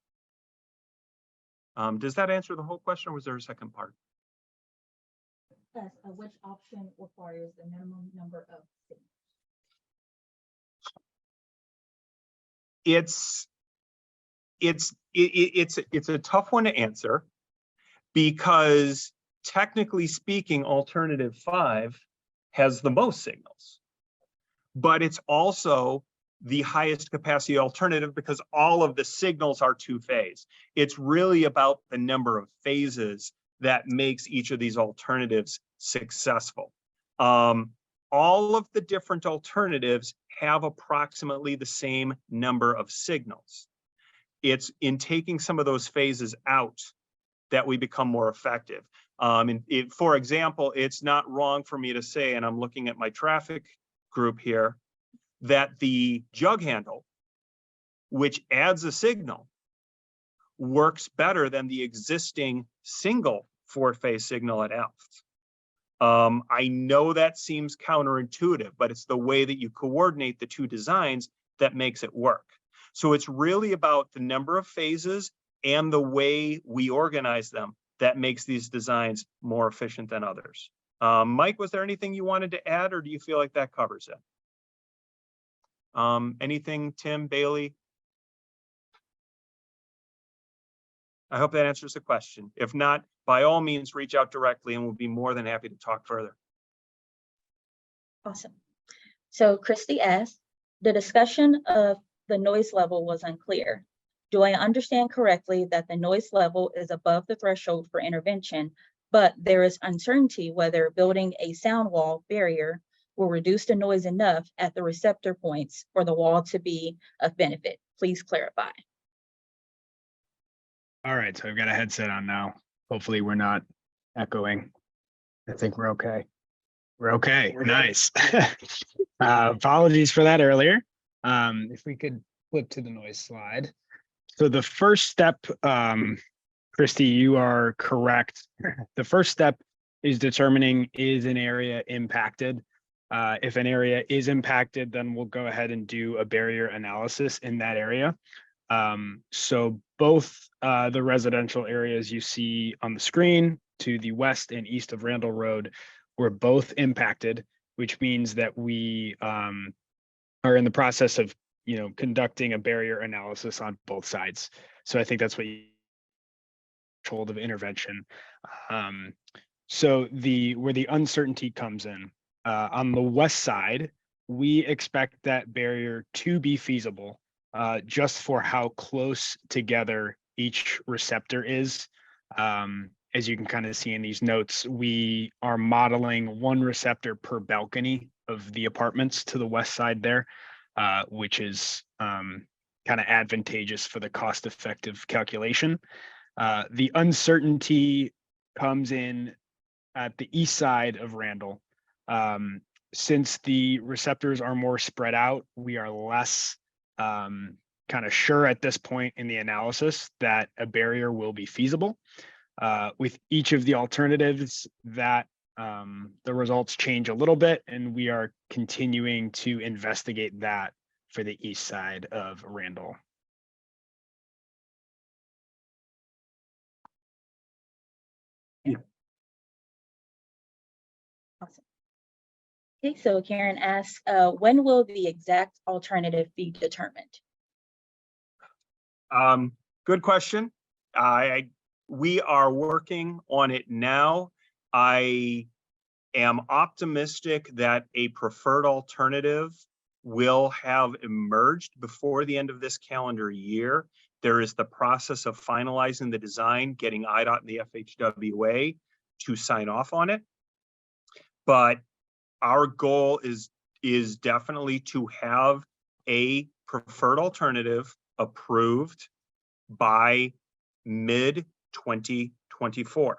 Does that answer the whole question, or was there a second part? Yes, which option requires the minimum number of signals? It's a tough one to answer, because technically speaking, alternative 5 has the most signals, but it's also the highest capacity alternative because all of the signals are 2-phase. It's really about the number of phases that makes each of these alternatives successful. All of the different alternatives have approximately the same number of signals. It's in taking some of those phases out that we become more effective. For example, it's not wrong for me to say, and I'm looking at my traffic group here, that the jug handle, which adds a signal, works better than the existing single four-phase signal at Elft. I know that seems counterintuitive, but it's the way that you coordinate the two designs that makes it work. So it's really about the number of phases and the way we organize them that makes these designs more efficient than others. Mike, was there anything you wanted to add, or do you feel like that covers it? Anything, Tim, Bailey? I hope that answers the question. If not, by all means, reach out directly and we'll be more than happy to talk further. Awesome. So Christy asked, the discussion of the noise level was unclear. Do I understand correctly that the noise level is above the threshold for intervention, but there is uncertainty whether building a sound wall barrier will reduce the noise enough at the receptor points for the wall to be of benefit? Please clarify. All right, so I've got a headset on now. Hopefully we're not echoing. I think we're okay. We're okay. Nice. Apologies for that earlier. If we could flip to the noise slide. So the first step, Christy, you are correct. The first step is determining, is an area impacted? If an area is impacted, then we'll go ahead and do a barrier analysis in that area. So both the residential areas you see on the screen to the west and east of Randall Road were both impacted, which means that we are in the process of, conducting a barrier analysis on both sides. So I think that's what you told of intervention. So where the uncertainty comes in, on the west side, we expect that barrier to be feasible. Just for how close together each receptor is. As you can kind of see in these notes, we are modeling one receptor per balcony of the apartments to the west side there, which is kind of advantageous for the cost-effective calculation. The uncertainty comes in at the east side of Randall. Since the receptors are more spread out, we are less kind of sure at this point in the analysis that a barrier will be feasible. With each of the alternatives, that the results change a little bit, and we are continuing to investigate that for the east side of Randall. Awesome. Okay, so Karen asks, when will the exact alternative be determined? Good question. We are working on it now. I am optimistic that a preferred alternative will have emerged before the end of this calendar year. There is the process of finalizing the design, getting IDOT and the FHWA to sign off on it. But our goal is definitely to have a preferred alternative approved by mid-2024.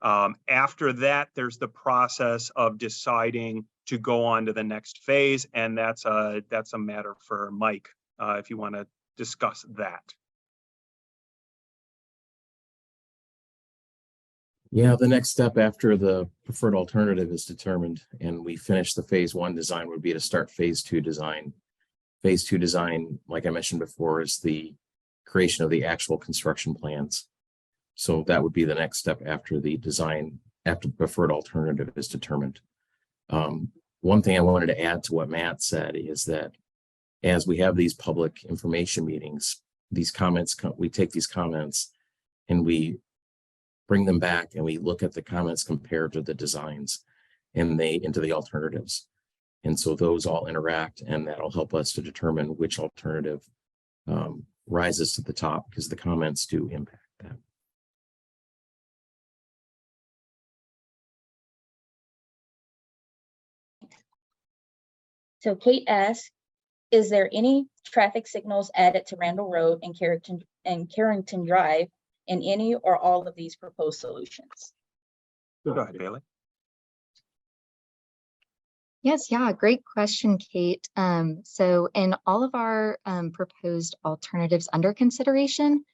After that, there's the process of deciding to go on to the next phase, and that's a matter for Mike, if you want to discuss that. Yeah, the next step after the preferred alternative is determined and we finish the phase 1 design would be to start phase 2 design. Phase 2 design, like I mentioned before, is the creation of the actual construction plans. So that would be the next step after the design, after the preferred alternative is determined. One thing I wanted to add to what Matt said is that as we have these public information meetings, these comments, we take these comments and we bring them back and we look at the comments compared to the designs and into the alternatives. And so those all interact, and that'll help us to determine which alternative rises to the top, because the comments do impact that. So Kate asks, is there any traffic signals added to Randall Road and Carrington Drive in any or all of these proposed solutions? Go ahead, Bailey. Yes, yeah, great question, Kate. So in all of our proposed alternatives under consideration,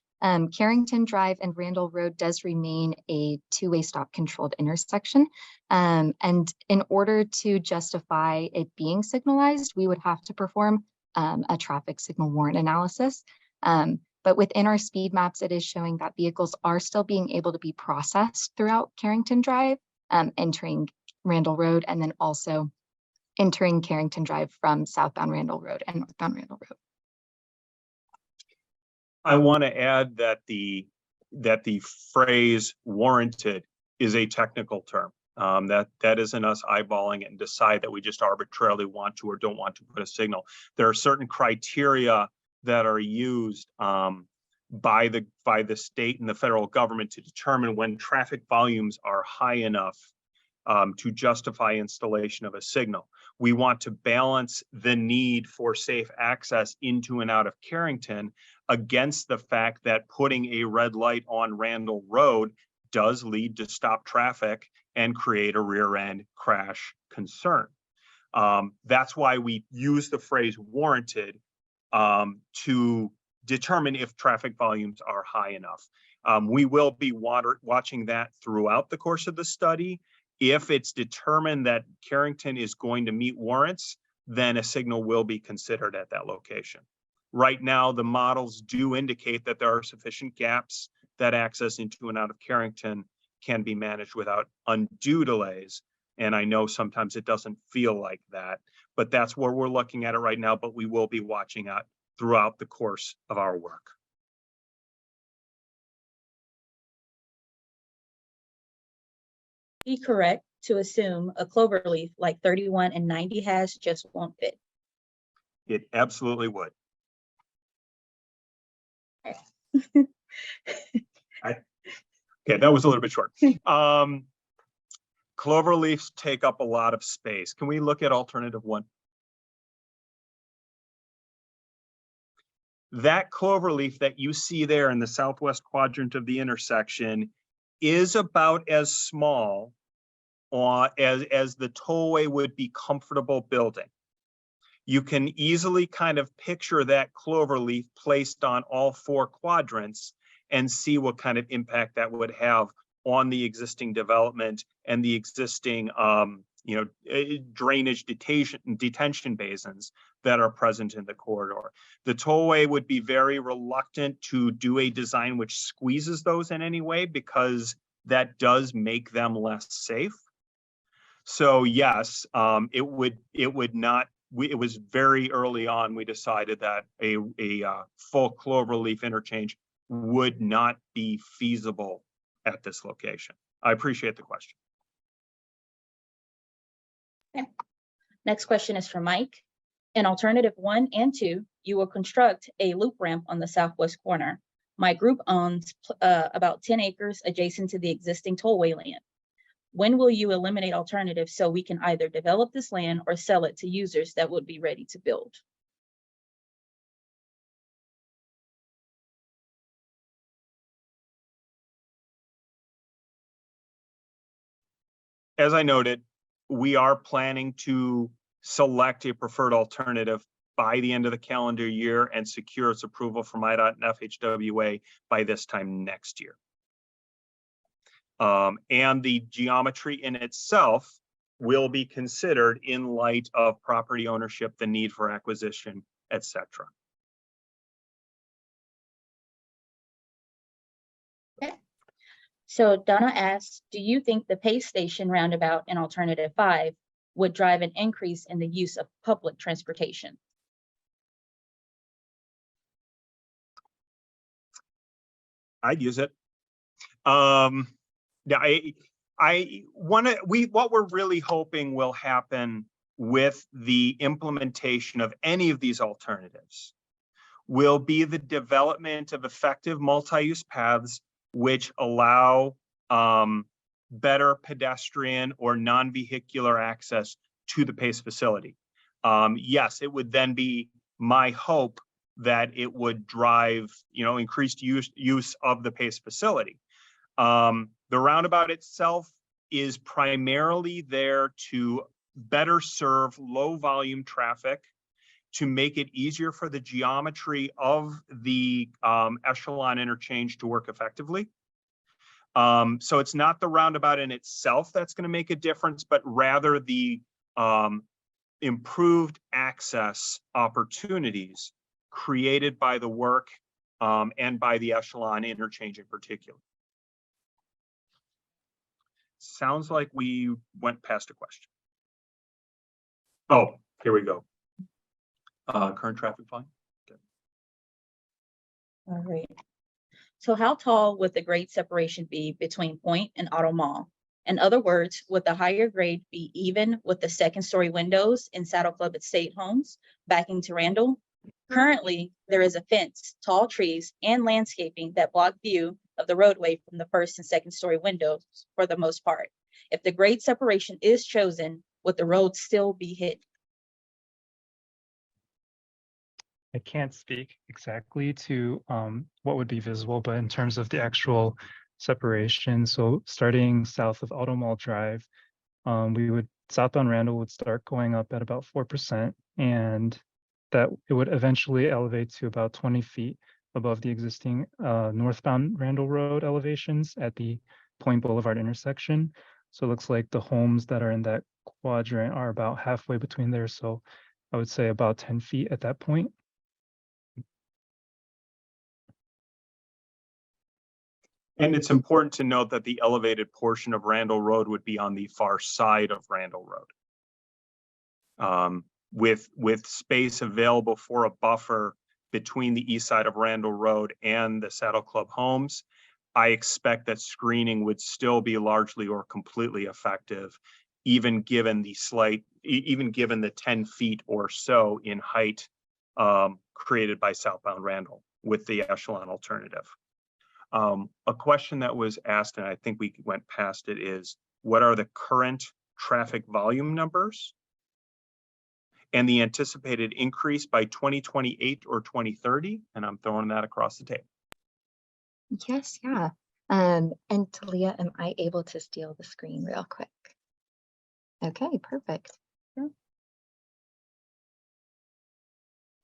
Carrington Drive and Randall Road does remain a two-way stop controlled intersection. And in order to justify it being signalized, we would have to perform a traffic signal warrant analysis. But within our speed maps, it is showing that vehicles are still being able to be processed throughout Carrington Drive, entering Randall Road, and then also entering Carrington Drive from southbound Randall Road and northbound Randall Road. I want to add that the phrase warranted is a technical term. That isn't us eyeballing it and decide that we just arbitrarily want to or don't want to put a signal. There are certain criteria that are used by the state and the federal government to determine when traffic volumes are high enough to justify installation of a signal. We want to balance the need for safe access into and out of Carrington against the fact that putting a red light on Randall Road does lead to stop traffic and create a rear end crash concern. That's why we use the phrase warranted to determine if traffic volumes are high enough. We will be watching that throughout the course of the study. If it's determined that Carrington is going to meet warrants, then a signal will be considered at that location. Right now, the models do indicate that there are sufficient gaps that access into and out of Carrington can be managed without undue delays. And I know sometimes it doesn't feel like that, but that's where we're looking at it right now, but we will be watching it throughout the course of our work. Be correct to assume a cloverleaf like 31 and 90 has just won't fit? It absolutely would. Okay, that was a little bit short. Cloverleafs take up a lot of space. Can we look at alternative one? That cloverleaf that you see there in the southwest quadrant of the intersection is about as small as the tollway would be comfortable building. You can easily kind of picture that cloverleaf placed on all four quadrants and see what kind of impact that would have on the existing development and the existing drainage detention basins that are present in the corridor. The tollway would be very reluctant to do a design which squeezes those in any way because that does make them less safe. So yes, it was very early on we decided that a full cloverleaf interchange would not be feasible at this location. I appreciate the question. Okay. Next question is for Mike. In alternative 1 and 2, you will construct a loop ramp on the southwest corner. My group owns about 10 acres adjacent to the existing tollway land. When will you eliminate alternatives so we can either develop this land or sell it to users that would be ready to build? As I noted, we are planning to select a preferred alternative by the end of the calendar year and secure its approval from IDOT and FHWA by this time next year. And the geometry in itself will be considered in light of property ownership, the need for acquisition, etc. Okay. So Donna asks, do you think the pay station roundabout in alternative 5 would drive an increase in the use of public transportation? I'd use it. Yeah, what we're really hoping will happen with the implementation of any of these alternatives will be the development of effective multi-use paths which allow better pedestrian or non-vehicular access to the PACE facility. Yes, it would then be my hope that it would drive, increased use of the PACE facility. The roundabout itself is primarily there to better serve low volume traffic, to make it easier for the geometry of the echelon interchange to work effectively. So it's not the roundabout in itself that's going to make a difference, but rather the improved access opportunities created by the work and by the echelon interchange in particular. Sounds like we went past a question. Oh, here we go. Current traffic volume. Okay. All right. So how tall would the grade separation be between Point and Auto Mall? In other words, would the higher grade be even with the second story windows in Saddle Club Estate homes backing to Randall? Currently, there is a fence, tall trees, and landscaping that block view of the roadway from the first and second story windows for the most part. If the grade separation is chosen, would the road still be hidden? I can't speak exactly to what would be visible, but in terms of the actual separation, so starting south of Auto Mall Drive, southbound Randall would start going up at about 4%, and that it would eventually elevate to about 20 feet above the existing northbound Randall Road elevations at the Point Boulevard intersection. So it looks like the homes that are in that quadrant are about halfway between there. So I would say about 10 feet at that point. And it's important to note that the elevated portion of Randall Road would be on the far side of Randall Road. With space available for a buffer between the east side of Randall Road and the Saddle Club homes, I expect that screening would still be largely or completely effective, even given the 10 feet or so in height created by southbound Randall with the echelon alternative. A question that was asked, and I think we went past it, is what are the current traffic volume numbers and the anticipated increase by 2028 or 2030? And I'm throwing that across the table. Yes, yeah. And Talia, am I able to steal the screen real quick? Okay, perfect. Yeah.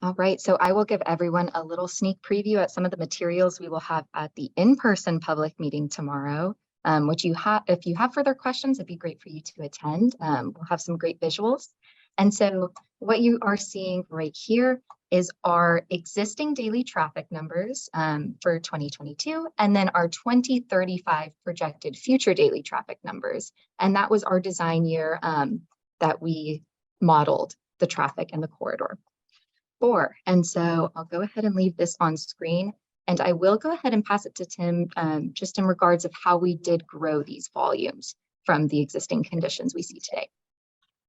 All right, so I will give everyone a little sneak preview at some of the materials we will have at the in-person public meeting tomorrow, which if you have further questions, it'd be great for you to attend. We'll have some great visuals. And so what you are seeing right here is our existing daily traffic numbers for 2022, and then our 2035 projected future daily traffic numbers. And that was our design year that we modeled the traffic in the corridor for. And so I'll go ahead and leave this on screen, and I will go ahead and pass it to Tim just in regards of how we did grow these volumes from the existing conditions we see today.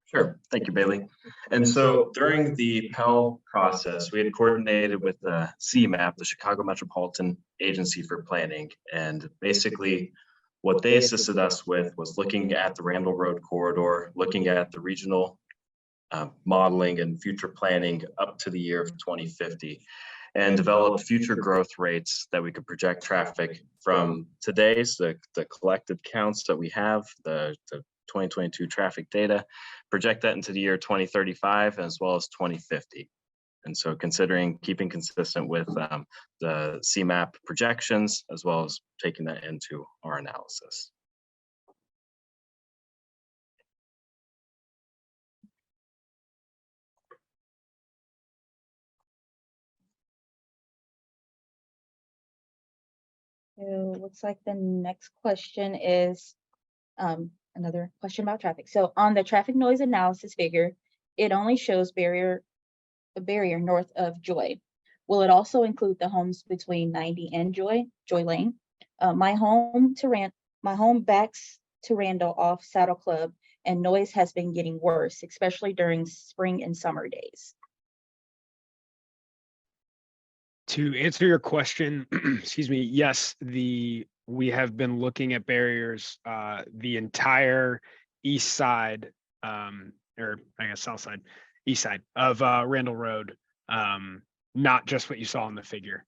Sure. Thank you, Bailey. And so during the Pell process, we had coordinated with the CMAP, the Chicago Metropolitan Agency for Planning. And basically what they assisted us with was looking at the Randall Road corridor, looking at the regional modeling and future planning up to the year of 2050, and developed future growth rates that we could project traffic from today's, the collected counts that we have, the 2022 traffic data, project that into the year 2035 as well as 2050. And so considering keeping consistent with the CMAP projections, as well as taking that into our analysis. So looks like the next question is another question about traffic. So on the traffic noise analysis figure, it only shows a barrier north of Joy. Will it also include the homes between 90 and Joy Lane? My home backs to Randall off Saddle Club, and noise has been getting worse, especially during spring and summer days. To answer your question, excuse me, yes, we have been looking at barriers, the entire east side, or I guess south side, east side of Randall Road. not just what you saw in the figure.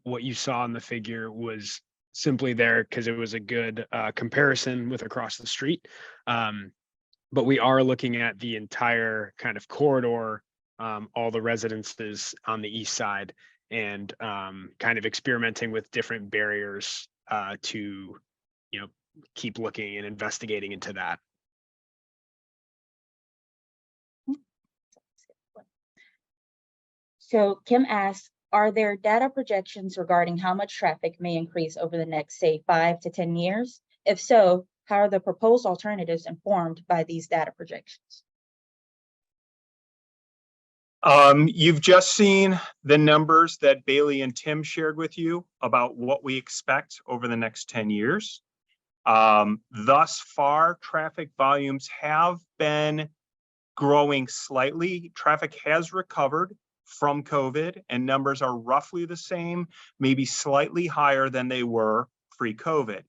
What you saw in the figure was simply there because it was a good comparison with across the street. But we are looking at the entire kind of corridor, all the residences on the east side, and kind of experimenting with different barriers to, keep looking and investigating into that. So Kim asks, are there data projections regarding how much traffic may increase over the next, say, 5 to 10 years? If so, how are the proposed alternatives informed by these data projections? You've just seen the numbers that Bailey and Tim shared with you about what we expect over the next 10 years. Thus far, traffic volumes have been growing slightly. Traffic has recovered from COVID, and numbers are roughly the same, maybe slightly higher than they were pre-COVID.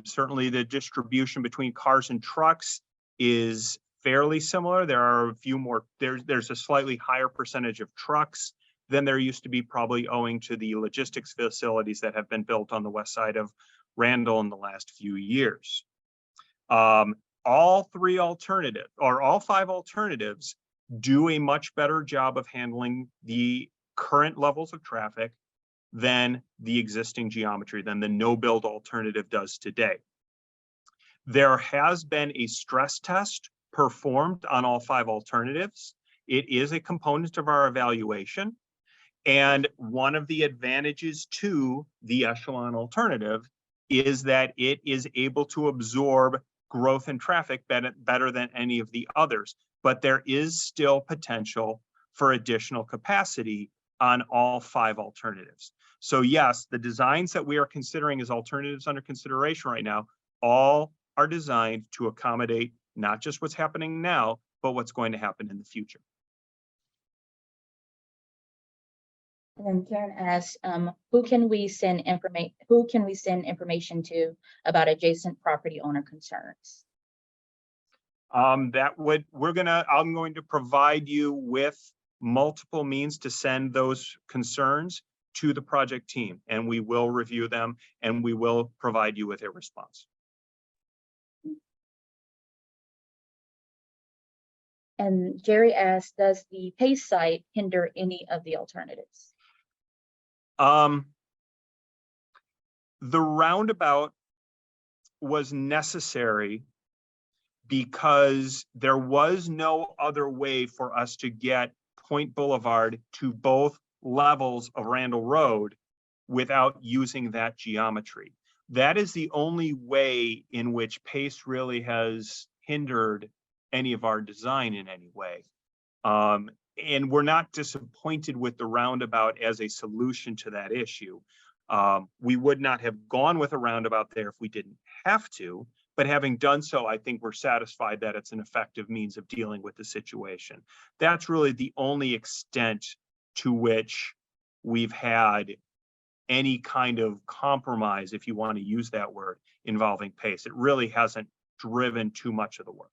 Certainly the distribution between cars and trucks is fairly similar. There are a few more, there's a slightly higher percentage of trucks than there used to be, probably owing to the logistics facilities that have been built on the west side of Randall in the last few years. All five alternatives do a much better job of handling the current levels of traffic than the existing geometry, than the no-build alternative does today. There has been a stress test performed on all five alternatives. It is a component of our evaluation. And one of the advantages to the echelon alternative is that it is able to absorb growth in traffic better than any of the others. But there is still potential for additional capacity on all five alternatives. So yes, the designs that we are considering as alternatives under consideration right now, all are designed to accommodate not just what's happening now, but what's going to happen in the future. And then Karen asks, who can we send information to about adjacent property owner concerns? I'm going to provide you with multiple means to send those concerns to the project team, and we will review them and we will provide you with a response. And Jerry asks, does the Pace site hinder any of the alternatives? The roundabout was necessary because there was no other way for us to get Point Boulevard to both levels of Randall Road without using that geometry. That is the only way in which Pace really has hindered any of our design in any way. And we're not disappointed with the roundabout as a solution to that issue. We would not have gone with a roundabout there if we didn't have to, but having done so, I think we're satisfied that it's an effective means of dealing with the situation. That's really the only extent to which we've had any kind of compromise, if you want to use that word, involving Pace. It really hasn't driven too much of the work.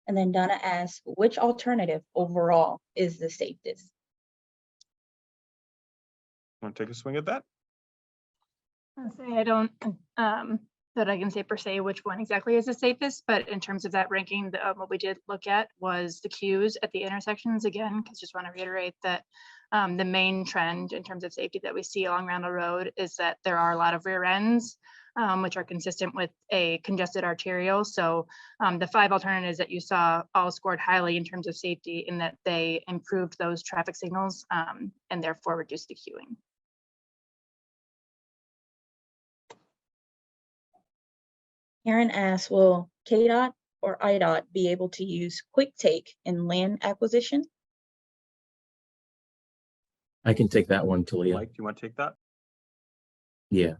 And then Donna asks, which alternative overall is the safest? Want to take a swing at that? I'll say I don't that I can say per se which one exactly is the safest, but in terms of that ranking, what we did look at was the queues at the intersections again, because just want to reiterate that the main trend in terms of safety that we see along Randall Road is that there are a lot of rear ends, which are consistent with a congested arterial. So the five alternatives that you saw all scored highly in terms of safety in that they improved those traffic signals and therefore reduced the queuing. Aaron asks, will KDOT or IDOT be able to use quick take in land acquisition? I can take that one, Talia. Mike, do you want to take that? Yeah.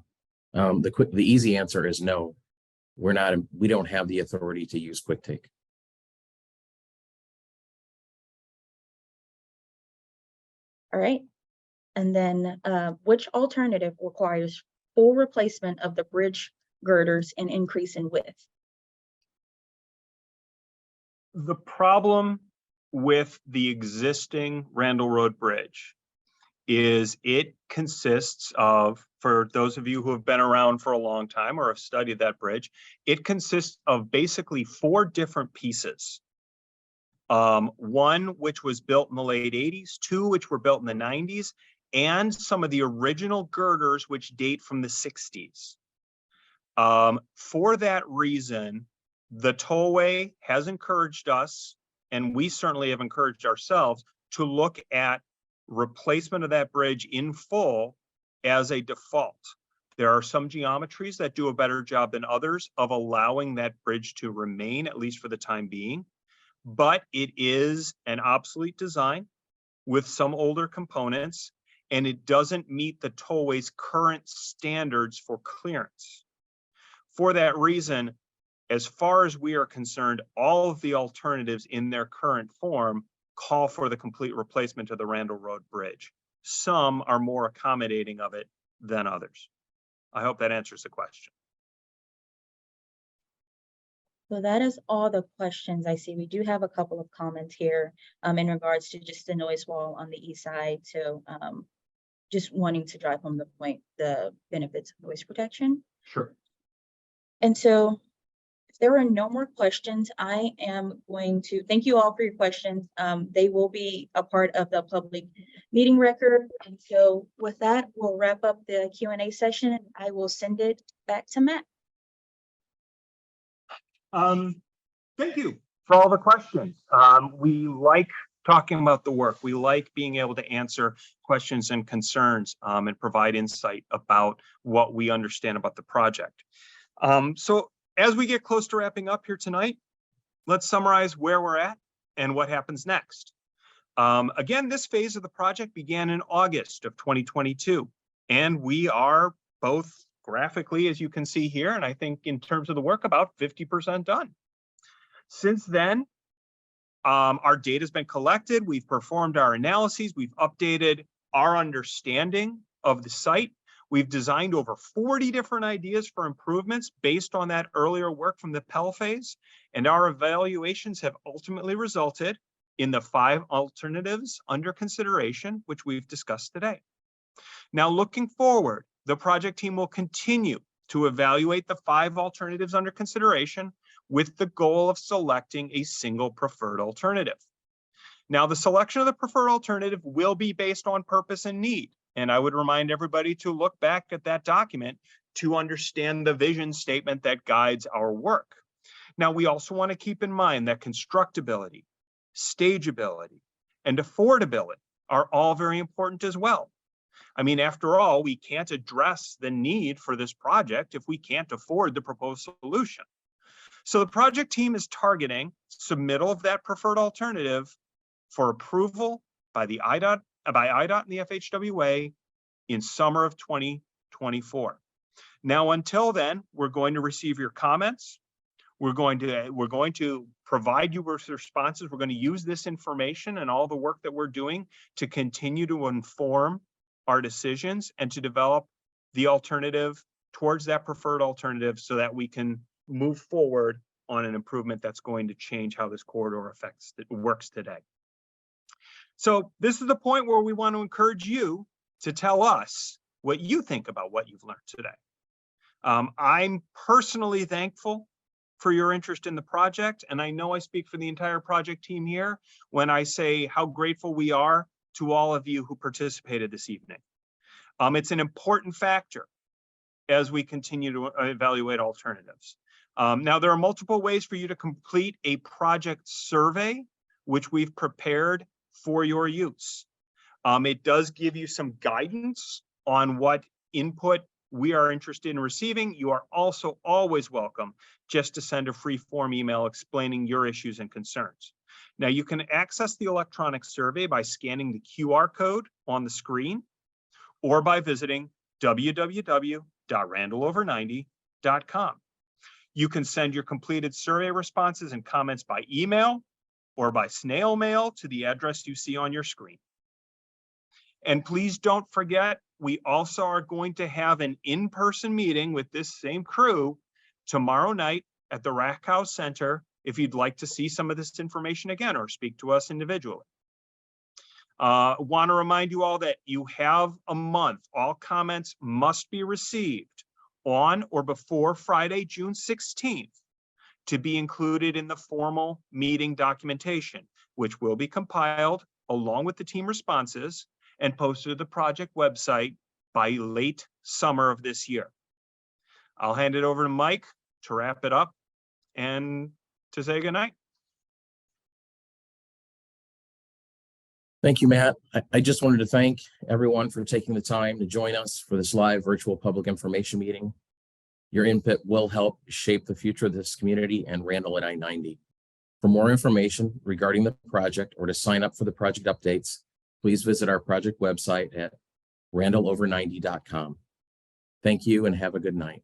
The easy answer is no. We don't have the authority to use quick take. All right. And then which alternative requires full replacement of the bridge girders and increase in width? The problem with the existing Randall Road Bridge is it consists of, for those of you who have been around for a long time or have studied that bridge, it consists of basically 4 different pieces. One which was built in the late 80s, 2 which were built in the 90s, and some of the original girders which date from the 60s. For that reason, the tollway has encouraged us, and we certainly have encouraged ourselves, to look at replacement of that bridge in full as a default. There are some geometries that do a better job than others of allowing that bridge to remain, at least for the time being. But it is an obsolete design with some older components, and it doesn't meet the tollway's current standards for clearance. For that reason, as far as we are concerned, all of the alternatives in their current form call for the complete replacement of the Randall Road Bridge. Some are more accommodating of it than others. I hope that answers the question. So that is all the questions I see. We do have a couple of comments here in regards to just the noise wall on the east side. So just wanting to drive home the point, the benefits of noise protection. Sure. And so if there are no more questions, I am going to thank you all for your questions. They will be a part of the public meeting record. And so with that, we'll wrap up the Q&A session and I will send it back to Matt. Thank you for all the questions. We like talking about the work. We like being able to answer questions and concerns and provide insight about what we understand about the project. So as we get close to wrapping up here tonight, let's summarize where we're at and what happens next. Again, this phase of the project began in August of 2022, and we are both graphically, as you can see here, and I think in terms of the work, about 50% done. Since then, our data has been collected, we've performed our analyses, we've updated our understanding of the site. We've designed over 40 different ideas for improvements based on that earlier work from the Pell phase, and our evaluations have ultimately resulted in the 5 alternatives under consideration, which we've discussed today. Now, looking forward, the project team will continue to evaluate the 5 alternatives under consideration with the goal of selecting a single preferred alternative. Now, the selection of the preferred alternative will be based on purpose and need. And I would remind everybody to look back at that document to understand the vision statement that guides our work. Now, we also want to keep in mind that constructability, stageability, and affordability are all very important as well. I mean, after all, we can't address the need for this project if we can't afford the proposed solution. So the project team is targeting submittal of that preferred alternative for approval by the IDOT and the FHWA in summer of 2024. Now, until then, we're going to receive your comments. We're going to provide you with responses. We're going to use this information and all the work that we're doing to continue to inform our decisions and to develop the alternative towards that preferred alternative so that we can move forward on an improvement that's going to change how this corridor works today. So this is the point where we want to encourage you to tell us what you think about what you've learned today. I'm personally thankful for your interest in the project, and I know I speak for the entire project team here when I say how grateful we are to all of you who participated this evening. It's an important factor as we continue to evaluate alternatives. Now, there are multiple ways for you to complete a project survey, which we've prepared for your use. It does give you some guidance on what input we are interested in receiving. You are also always welcome just to send a free form email explaining your issues and concerns. Now, you can access the electronic survey by scanning the QR code on the screen or by visiting www.randallover90.com. You can send your completed survey responses and comments by email or by snail mail to the address you see on your screen. And please don't forget, we also are going to have an in-person meeting with this same crew tomorrow night at the Rack House Center if you'd like to see some of this information again or speak to us individually. Want to remind you all that you have a month. All comments must be received on or before Friday, June 16th to be included in the formal meeting documentation, which will be compiled along with the team responses and posted to the project website by late summer of this year. I'll hand it over to Mike to wrap it up and to say goodnight. Thank you, Matt. I just wanted to thank everyone for taking the time to join us for this live virtual public information meeting. Your input will help shape the future of this community and Randall at I-90. For more information regarding the project or to sign up for the project updates, please visit our project website at randallover90.com. Thank you and have a good night.